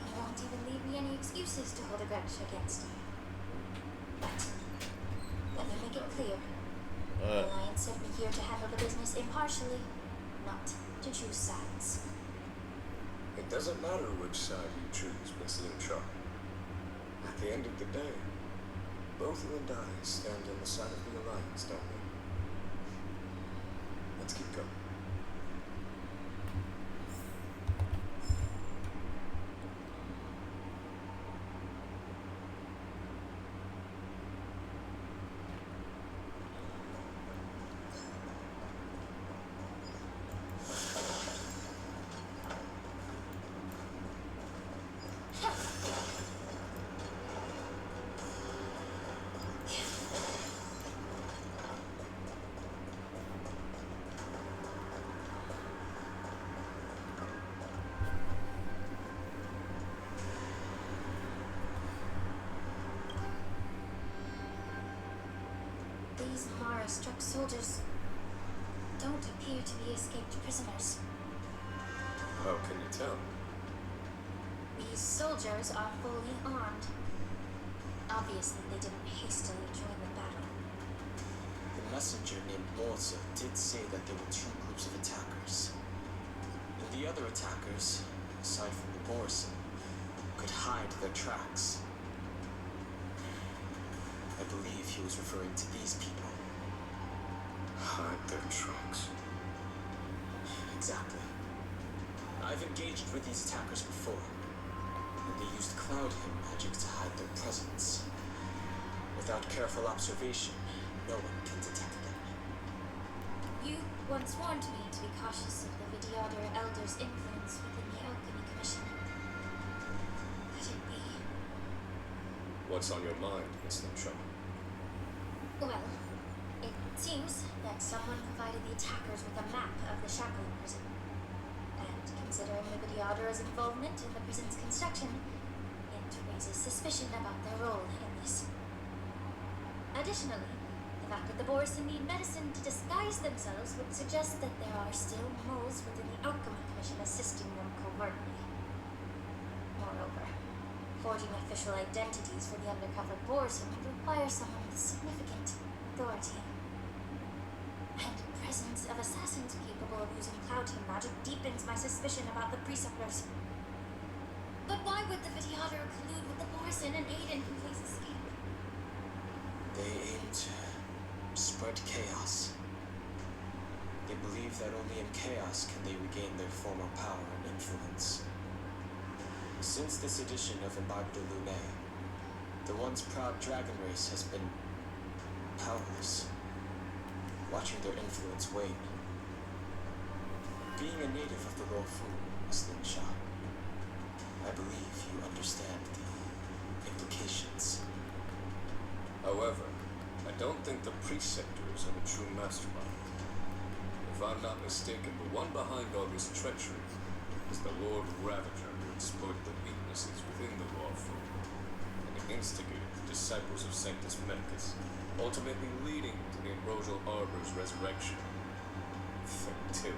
You won't even leave me any excuses to hold a grudge against you. But let me make it clear. The Alliance sent me here to handle the business impartially, not to choose sides. It doesn't matter which side you choose, Miss Lin Sharp. At the end of the day, both you and I stand on the side of the Alliance, don't we? Let's keep going. These Mara-struck soldiers don't appear to be escaped prisoners. How can you tell? These soldiers are fully armed. Obviously, they didn't hastily join the battle. The messenger named Morza did say that there were 2 groups of attackers. And the other attackers, aside from the Borson, could hide their tracks. I believe he was referring to these people. Hide their tracks. Exactly. I've engaged with these attackers before, and they used cloud hymn magic to hide their presence. Without careful observation, no one can detect them. You once warned me to be cautious of the Vidyadhara Elder's influence within the Alchemy Commission. Could it be? What's on your mind, Miss Lin Sharp? Well, it seems that someone provided the attackers with a map of the Shackling prison. And considering the Videodera's involvement in the prison's construction, it raises suspicion about their role in this. Additionally, the fact that the Borison need medicine to disguise themselves would suggest that there are still moles within the Alchemy Commission assisting them covertly. Moreover, forging official identities for the undercover Borison would require someone with significant authority. And the presence of assassins capable of using cloud team magic deepens my suspicion about the Preceptors. But why would the Videodera collude with the Borison and aid in Complete escape? They aim to spread chaos. They believe that only in chaos can they regain their former power and influence. Since this edition of Imbibed Lunae, the once proud dragon race has been powerless, watching their influence wane. Being a native of the Luofu, Miss Lingsha, I believe you understand the implications. However, I don't think the Preceptors are the true mastermind. If I'm not mistaken, the one behind all this treachery is the Lord Ravager who exploited the weaknesses within the Luofu and instigated the disciples of Sanctus Medicus, ultimately leading to the Ambrosial Arbor's resurrection. Factilia.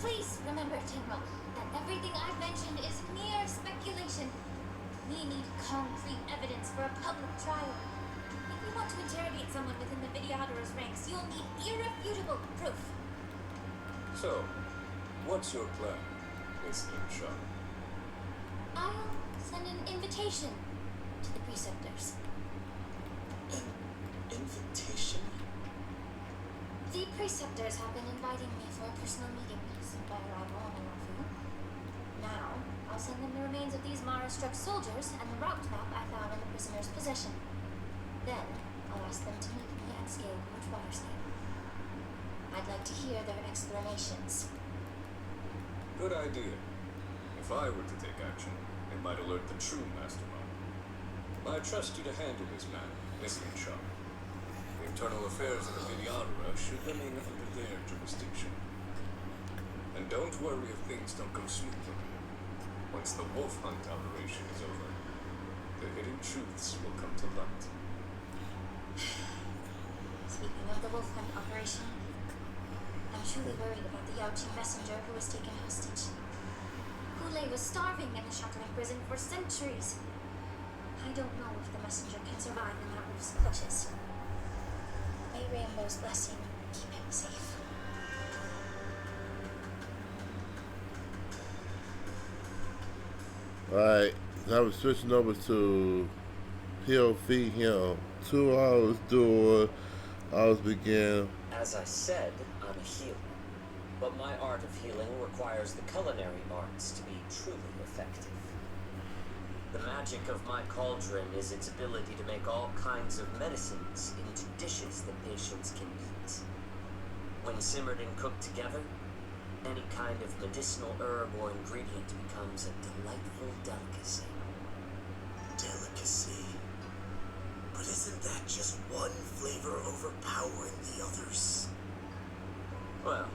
Please remember, General, that everything I've mentioned is mere speculation. We need concrete evidence for a public trial. If you want to interrogate someone within the Videodera's ranks, you'll need irrefutable proof. So, what's your plan, Miss Lingsha? I'll send an invitation to the Preceptors. An invitation? The Preceptors have been inviting me for a personal meeting since my arrival on Luofu. Now, I'll send them the remains of these Mara-struck soldiers and the route map I found in the prisoner's possession. Then, I'll ask them to meet me at Scalewood Waterscape. I'd like to hear their explanations. Good idea. If I were to take action, it might alert the true mastermind. I trust you to handle this matter, Miss Lingsha. The internal affairs of the Videodera should remain under their jurisdiction. And don't worry if things don't go smoothly. Once the wolf hunt operation is over, the hidden truths will come to light. Speaking of the wolf hunt operation, I'm truly worried about the Yaoqi messenger who was taken hostage. Hule was starving in the Shackling prison for centuries. I don't know if the messenger can survive in that wolf's clutches. May Rainbow's blessing keep him safe. Alright, now we're switching over to POV him. 2 hours door, hours begin. As I said, I'm a healer. But my art of healing requires the culinary arts to be truly effective. The magic of my cauldron is its ability to make all kinds of medicines into dishes that patients can eat. When simmered and cooked together, any kind of medicinal herb or ingredient becomes a delightful delicacy. Delicacy. But isn't that just one flavor overpowering the others? Well,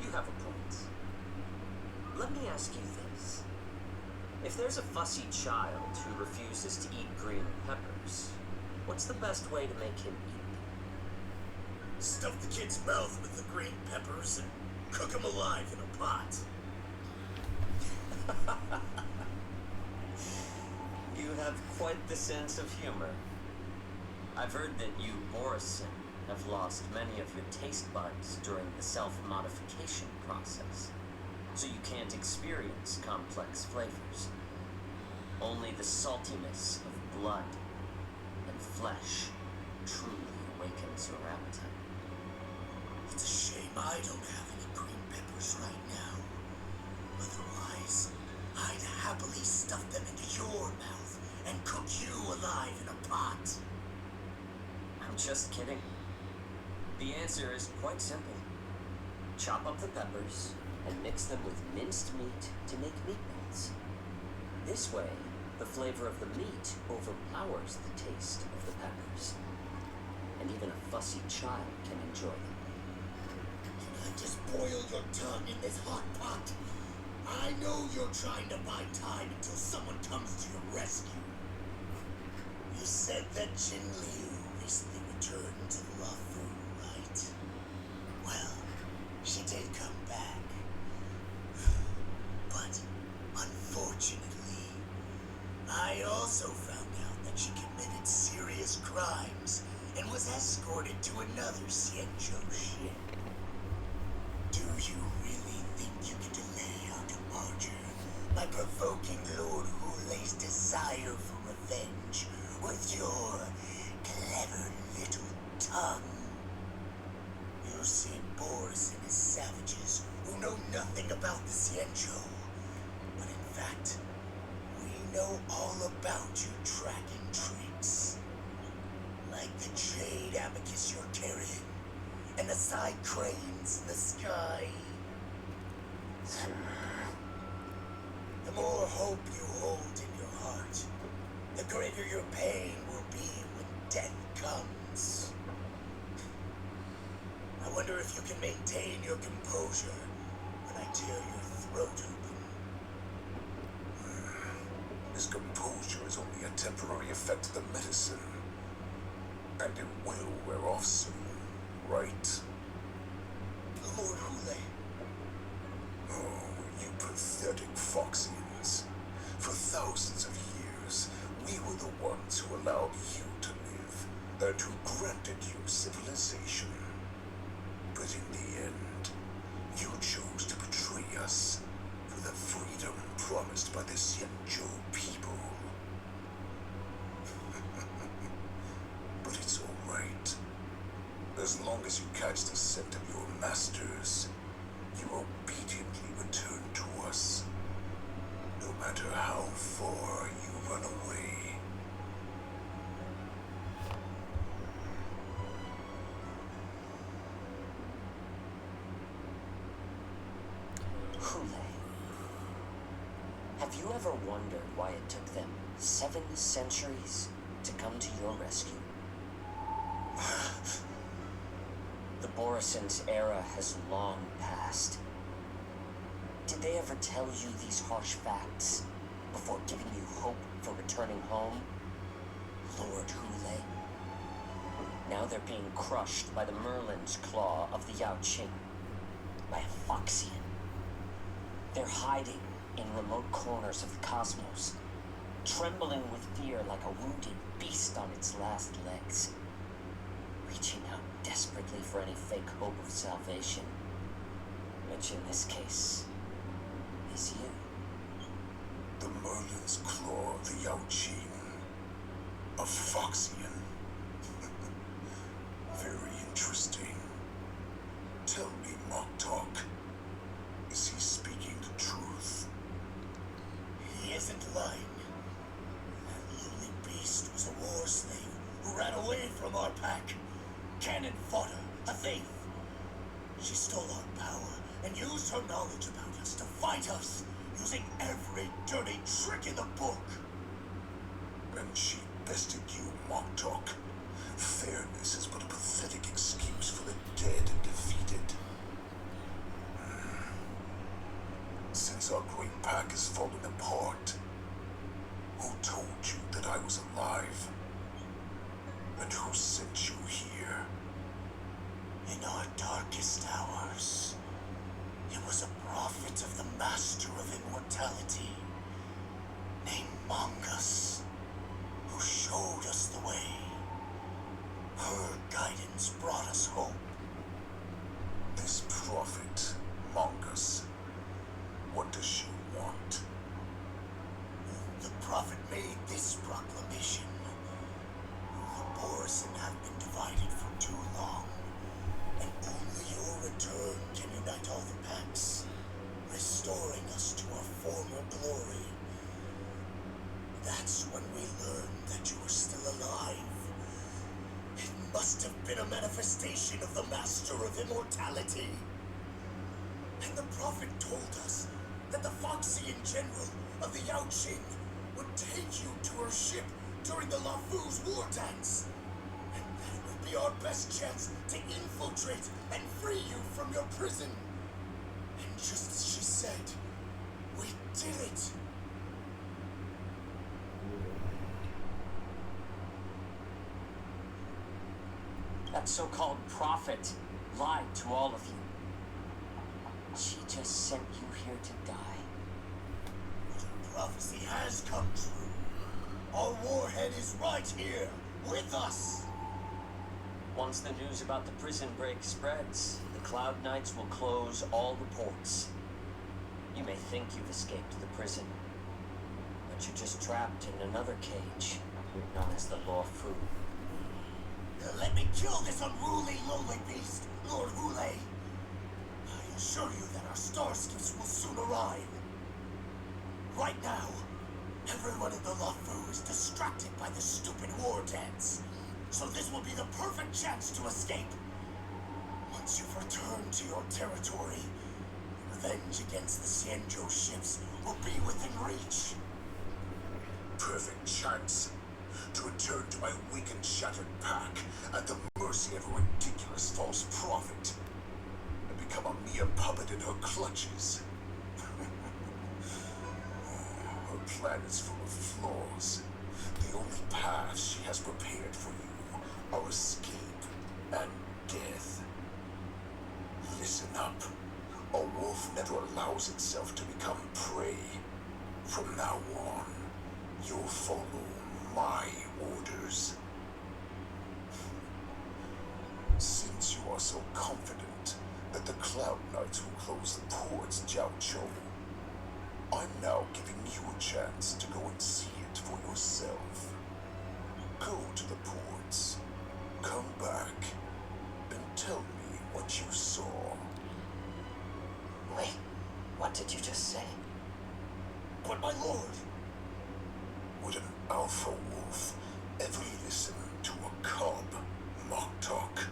you have a point. Let me ask you this. If there's a fussy child who refuses to eat green peppers, what's the best way to make him eat them? Stuff the kid's mouth with the green peppers and cook him alive in a pot. You have quite the sense of humor. I've heard that you, Borison, have lost many of your taste buds during the self-modification process, so you can't experience complex flavors. Only the saltiness of blood and flesh truly awakens your appetite. It's a shame I don't have any green peppers right now. Otherwise, I'd happily stuff them into your mouth and cook you alive in a pot. I'm just kidding. The answer is quite simple. Chop up the peppers and mix them with minced meat to make meatballs. This way, the flavor of the meat overpowers the taste of the peppers. And even a fussy child can enjoy them. Can I just boil your tongue in this hot pot? I know you're trying to buy time until someone comes to your rescue. You said that Jin Liu recently returned to the Lafu, right? Well, she did come back. But, unfortunately, I also found out that she committed serious crimes and was escorted to another Xianzhou ship. Do you really think you can delay our departure by provoking Lord Hulei's desire for revenge with your clever little tongue? You see, Boris and his savages who know nothing about the Xianzhou, but in fact, we know all about your tracking tricks. Like the jade abacus you're carrying, and the side cranes in the sky. The more hope you hold in your heart, the greater your pain will be when death comes. I wonder if you can maintain your composure when I tear your throat open. His composure is only a temporary effect of the medicine. And it will wear off soon, right? Lord Hule. Oh, you pathetic Foxians. For thousands of years, we were the ones who allowed you to live, and who granted you civilization. But in the end, you chose to betray us for the freedom promised by the Xianzhou people. But it's all right. As long as you catch the scent of your masters, you obediently return to us, no matter how far you run away. Hule. Have you ever wondered why it took them 7 centuries to come to your rescue? The Borison's era has long passed. Did they ever tell you these harsh facts before giving you hope for returning home? Lord Hule? Now they're being crushed by the Merlin's claw of the Yao Qing, by a Foxian. They're hiding in remote corners of the cosmos, trembling with fear like a wounded beast on its last legs, reaching out desperately for any fake hope of salvation, which in this case is you. The Merlin's claw of the Yao Qing. A Foxian. Very interesting. Tell me, Mock Talk. Is he speaking the truth? He isn't lying. That lowly beast was a war slave who ran away from our pack. Cannon fodder, a thief. She stole our power and used her knowledge about us to fight us, using every dirty trick in the book. And she bested you, Mock Talk. Fairness is but a pathetic excuse for the dead and defeated. Since our great pack is falling apart, who told you that I was alive? And who sent you here? In our darkest hours, it was a prophet of the Master of Immortality, named Mongus, who showed us the way. Her guidance brought us hope. This prophet, Mongus, what does she want? The prophet made this proclamation. The Borison have been divided for too long, and only your return can unite all the packs, restoring us to our former glory. That's when we learned that you were still alive. It must have been a manifestation of the Master of Immortality. And the prophet told us that the Foxian general of the Yao Qing would take you to her ship during the Lafu's war dance. And that it would be our our best chance to infiltrate and free you from your prison. And just as she said, we did it. That so-called prophet lied to all of you. She just sent you here to die. The prophecy has come true. Our warhead is right here, with us. Once the news about the prison break spreads, the Cloud Knights will close all the ports. You may think you've escaped the prison, but you're just trapped in another cage, known as the Law Fu. Let me kill this unruly, lowly beast, Lord Hule. I assure you that our star skiffs will soon arrive. Right now, everyone in the Law Fu is distracted by the stupid war dance. So this will be the perfect chance to escape. Once you've returned to your territory, revenge against the Xianzhou ships will be within reach. Perfect chance to return to my weak and shattered pack at the mercy of a ridiculous false prophet and become a mere puppet in her clutches. Her plan is full of flaws. The only paths she has prepared for you are escape and death. Listen up. A wolf never allows itself to become prey. From now on, you'll follow my orders. Since you are so confident that the Cloud Knights will close the ports, Jiao Chou, I'm now giving you a chance to go and see it for yourself. Go to the ports, come back, and tell me what you saw. Wait, what did you just say? But my lord, would an alpha wolf ever listen to a cub mock talk?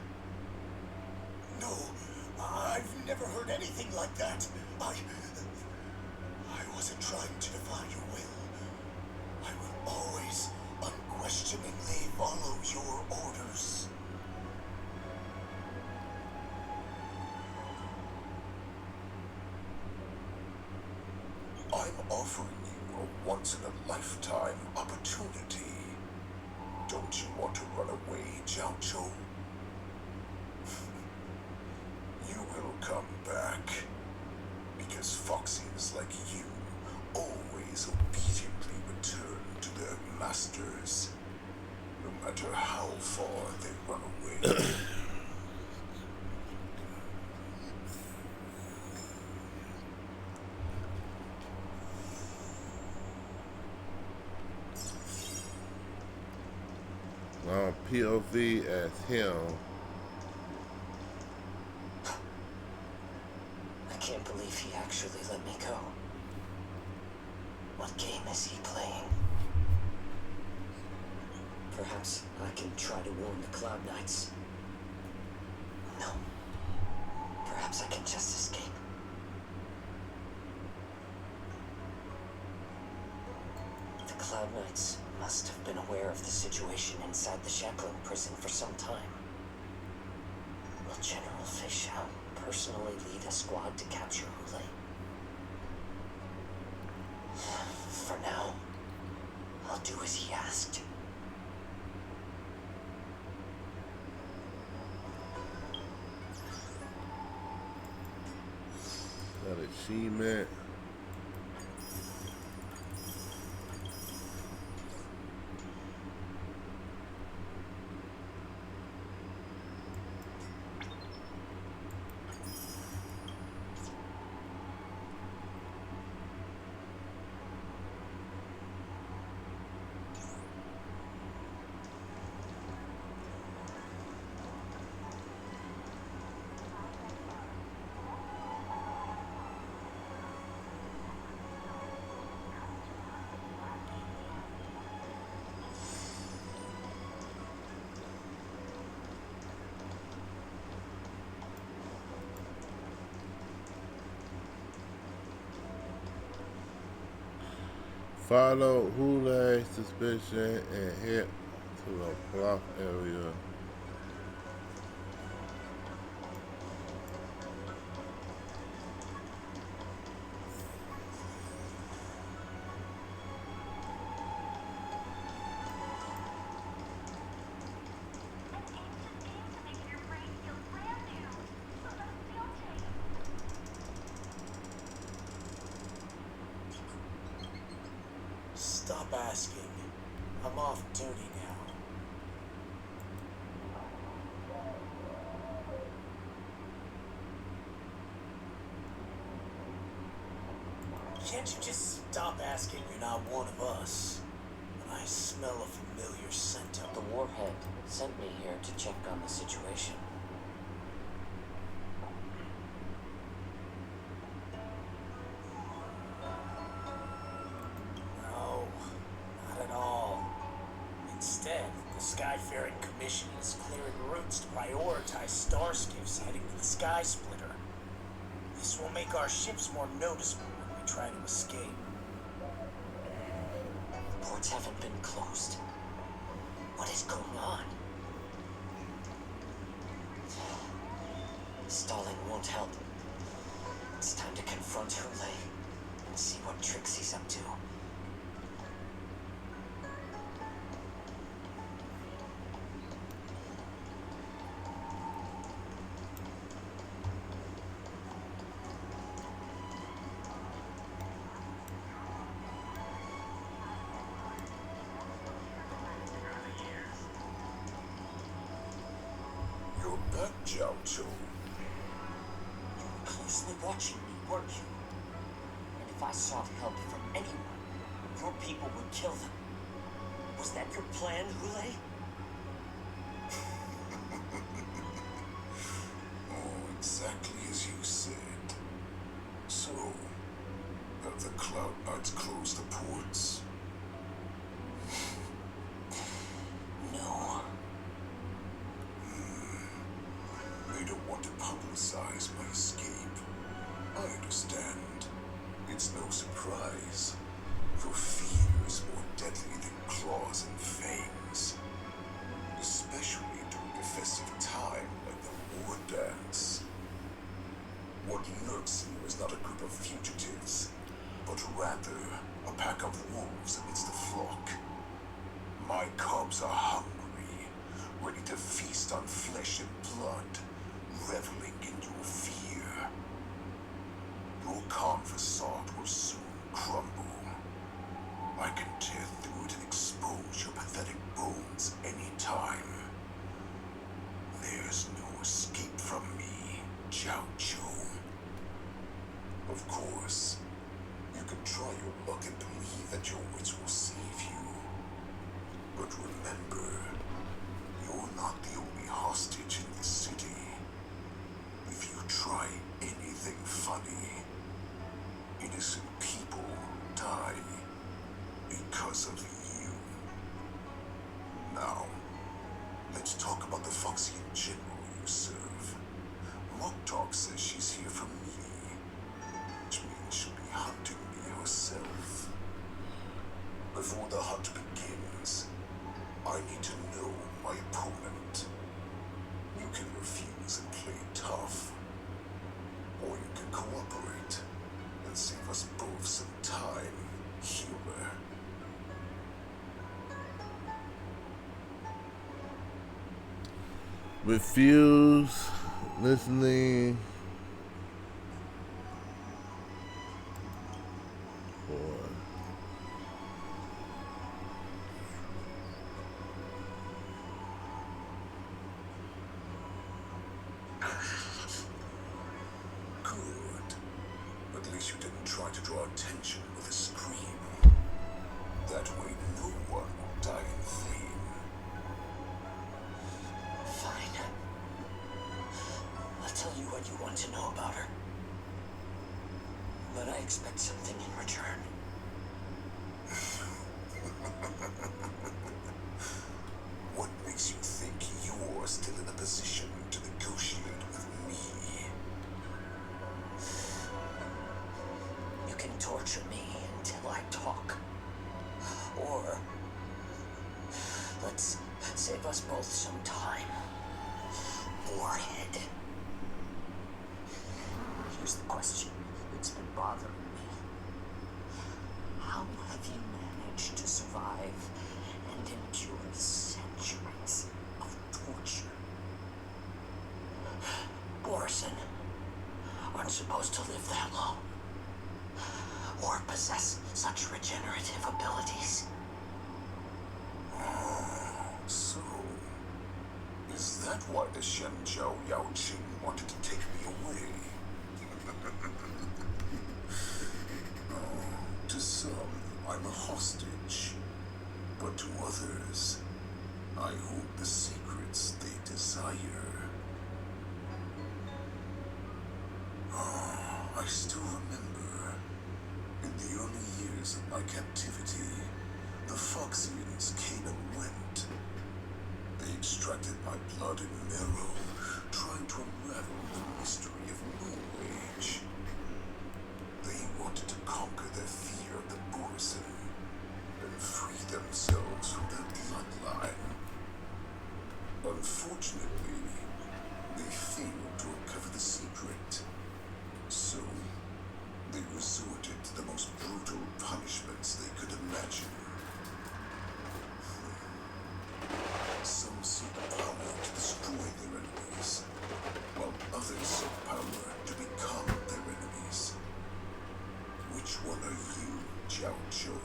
No, I've never heard anything like that. I wasn't trying to defy your will. I will always unquestioningly follow your orders. I'm offering you a once-in-a-lifetime opportunity. Don't you want to run away, Jiao Chou? You will come back, because Foxians like you always obediently return to their masters, no matter how far they run away. POV as him. I can't believe he actually let me go. What game is he playing? Perhaps I can try to warn the Cloud Knights. No. Perhaps I can just escape. The Cloud Knights must have been aware of the situation inside the Shackling prison for some time. Will General Fishhound personally lead a squad to capture Hule? For now, I'll do as he asked. That achievement. Follow Hule's suspicion and head to the block area Stop asking. I'm off duty now. Can't you just stop asking you're not one of us? I smell a familiar scent up. The warhead sent me here to check on the situation. No, not at all. Instead, the Skyfaring Commission is clearing routes to prioritize starskiffs heading to the Sky Splitter. This will make our ships more noticeable when we try to escape. Ports haven't been closed. What is going on? Stalling won't help. It's time to confront Hule and see what tricks he's up to. You're back, Jiao. You were closely watching me, weren't you? And if I sought help from anyone, your people would kill them. Was that your plan, Hule? Oh, exactly as you said. So, have the Cloud Knights closed the ports? No. They don't want to publicize my escape. I understand. It's no surprise. For fear is more deadly than claws and fangs. Especially during a festive time like the war dance. What lurks here is not a group of fugitives, but rather a pack of wolves amidst the flock. My cubs are hungry, ready to feast on flesh and blood, reveling in your fear. Your calm facade will soon crumble. I can tear through it and expose your pathetic bones anytime. There's no escape from me, Jiao. Of course, you can try your luck and believe that your wits will save you. But remember, you're not the only hostage in this city. If you try anything funny, innocent people die because of you. Now, let's talk about the Foxian general you serve. Moktok says she's here for me, which means she'll be hunting me herself. Before the hunt begins, I need to know my opponent. You can refuse and play tough, or you can cooperate and save us both some time, humor. Refuse listening. Or Good. At least you didn't try to draw attention with a scream. That way no one will die in vain. Fine. I'll tell you what you want to know about her. But I expect something in return. What makes you think you're still in a position to negotiate with me? You can torture me until I talk. Or let's save us both some time. Warhead. Here's the question that's been bothering me. How have you managed to survive and endure centuries of torture? Borison aren't supposed to live that long. or possess such regenerative abilities. So, is that why the Shenzhou Yao Qing wanted to take me away? To some, I'm a hostage, but to others, I hold the secrets they desire. I still remember, in the early years of my captivity, the Foxians came and went. They extracted my blood and marrow, trying to unravel the mystery of Moon Rage. They wanted to conquer their fear of the Borson and free themselves from their bloodline. Unfortunately, they failed to uncover the secret. So, they resorted to the most brutal punishments they could imagine. Some seek power to destroy their enemies, while others seek power to become their enemies. Which one are you, Jiao Zhou?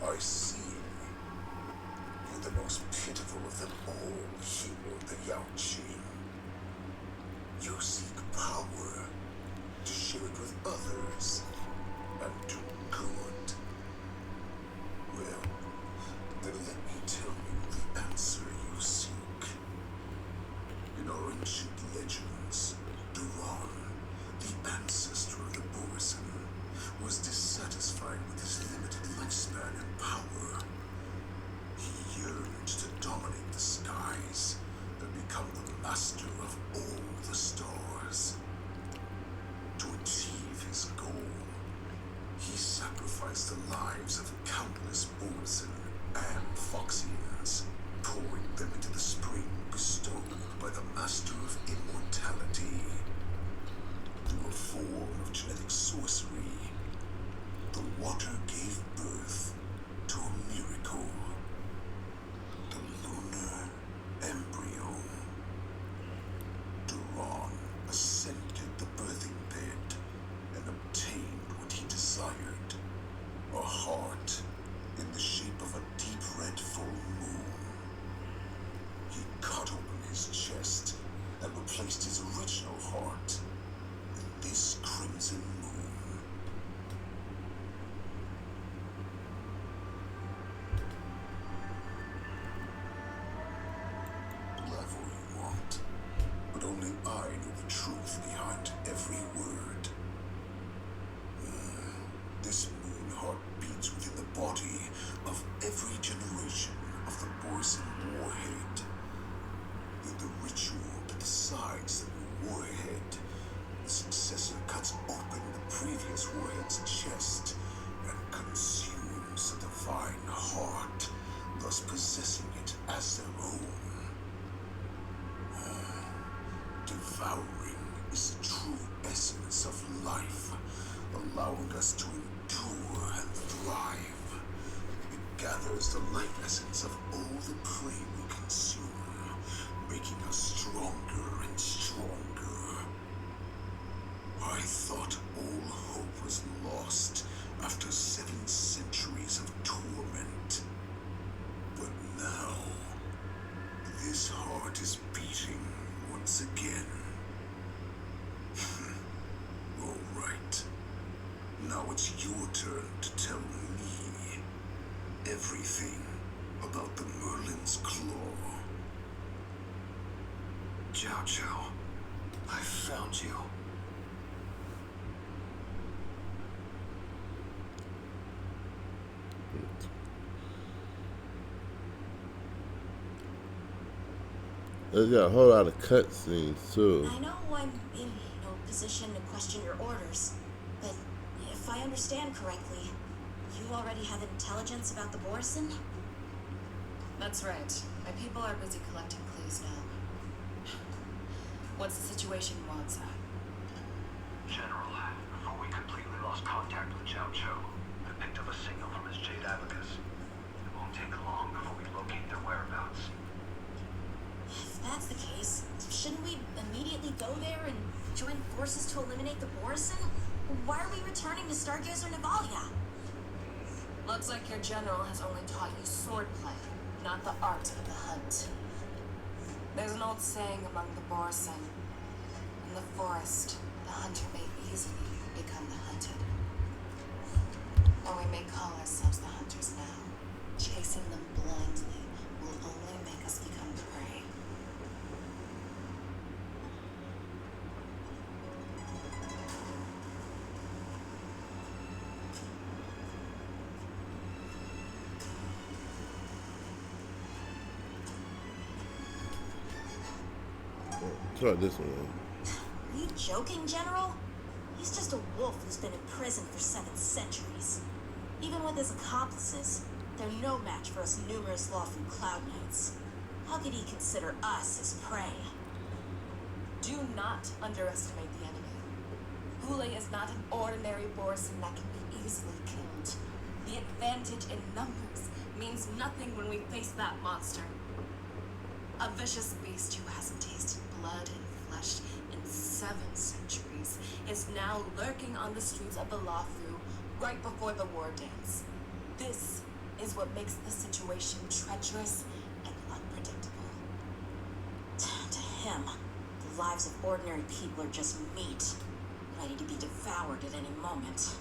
I see. You're the most pitiful of them all, hero the Yao Qing. You seek power to share it with others and do good. Well, then let me tell you the answer you seek. In our ancient legends, Duran, the ancestor of the Borson, was dissatisfied with his limited lifespan and power. He yearned to dominate the skies and become the master of all the stars. To achieve his goal, he sacrificed the lives of countless Borson and Foxians, pouring them into the spring bestowed by the Master of Immortality. Through a form of genetic sorcery, the water gave birth to a miracle. The lunar embryo. Duran ascended the birthing bed and obtained what he desired, a heart in the shape of a deep red full moon. He cut open his chest and replaced his original heart with this crimson moon. Laugh all you want, but only I know the truth behind every word. This moon heart beats within the body of every generation of the Borson warhead. In the ritual that decides the new warhead, the successor cuts open the previous warhead's chest and consumes the divine heart, thus possessing it as their own. Devouring is the true essence of life, allowing us to endure and thrive. It gathers the life essence of all the prey we consume, making us stronger and stronger. I thought all hope was lost after 7 centuries of torment. But now, this heart is beating once again. All right. Now it's your turn to tell me everything about the Merlin's Claw. Jiao Zhou, I found you. There's got a whole lot of cutscenes too. I know I'm in no position to question your orders, but if I understand correctly, you already have intelligence about the Borson? That's right. My people are busy collecting clues now. What's the situation, Wanza? General, before we completely lost contact with Jiao Zhou, I picked up a signal from his Jade Abacus. It won't take long before we locate their whereabouts. If that's the case, shouldn't we immediately go there and Join forces to eliminate the Borison? Why are we returning to Stargazer Navalia? Looks like your general has only taught you swordplay, not the art of the hunt. There's an old saying among the Borison. In the forest, the hunter may easily become the hunted. Or we may call ourselves the hunters now. Chasing them blindly will only make us become the prey. Try this one. Are you joking, General? He's just a wolf who's been in prison for 7 centuries. Even with his accomplices, they're no match for us numerous lawful Cloud Knights. How could he consider us his prey? Do not underestimate the enemy. Hule is not an ordinary Borison that can be easily killed. The advantage in numbers means nothing when we face that monster. A vicious beast who hasn't tasted blood and flesh in 7 centuries is now lurking on the streets of the Lafu right before the war dance. This is what makes the situation treacherous and unpredictable. To him, the lives of ordinary people are just meat, ready to be devoured at any moment.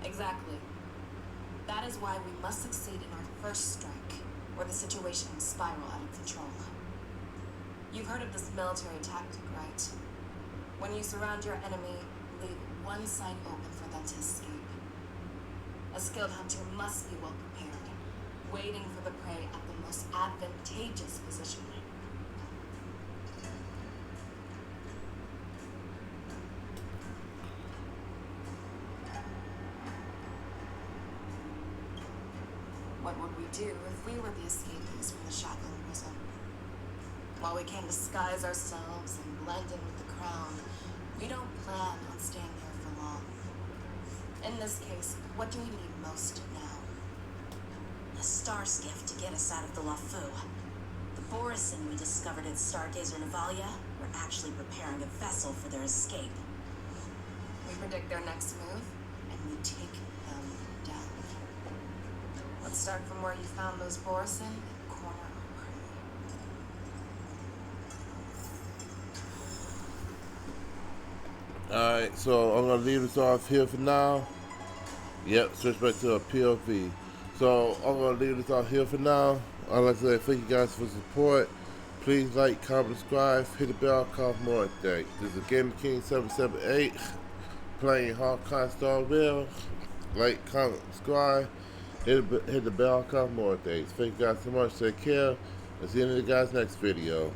Exactly. That is why we must succeed in our first strike, or the situation will spiral out of control. You've heard of this military tactic, right? When you surround your enemy, leave one side open for them to escape. A skilled hunter must be well prepared, waiting for the prey at the most advantageous position. What would we do if we were the escapees from the shackling prison? While we can disguise ourselves and blend in with the crown, we don't plan on staying here for long. In this case, what do we need most now? A star skiff to get us out of the Lafu. The Borison we discovered at Stargazer Navalia were actually preparing a vessel for their escape. We predict their next move, and we take them down. Let's start from where you found those Borison and corner our prey. Alright, so I'm gonna leave this off here for now. Yep, switch back to a POV. So I'm gonna leave this off here for now. I'd like to say thank you guys for support. Please like, comment, subscribe, hit the bell, call for more updates. This is Gaming King 778 playing Honkai Star Rail. Like, comment, subscribe, hit the bell, call for more updates. Thank you guys so much. Take care. I'll see you in the guys' next video.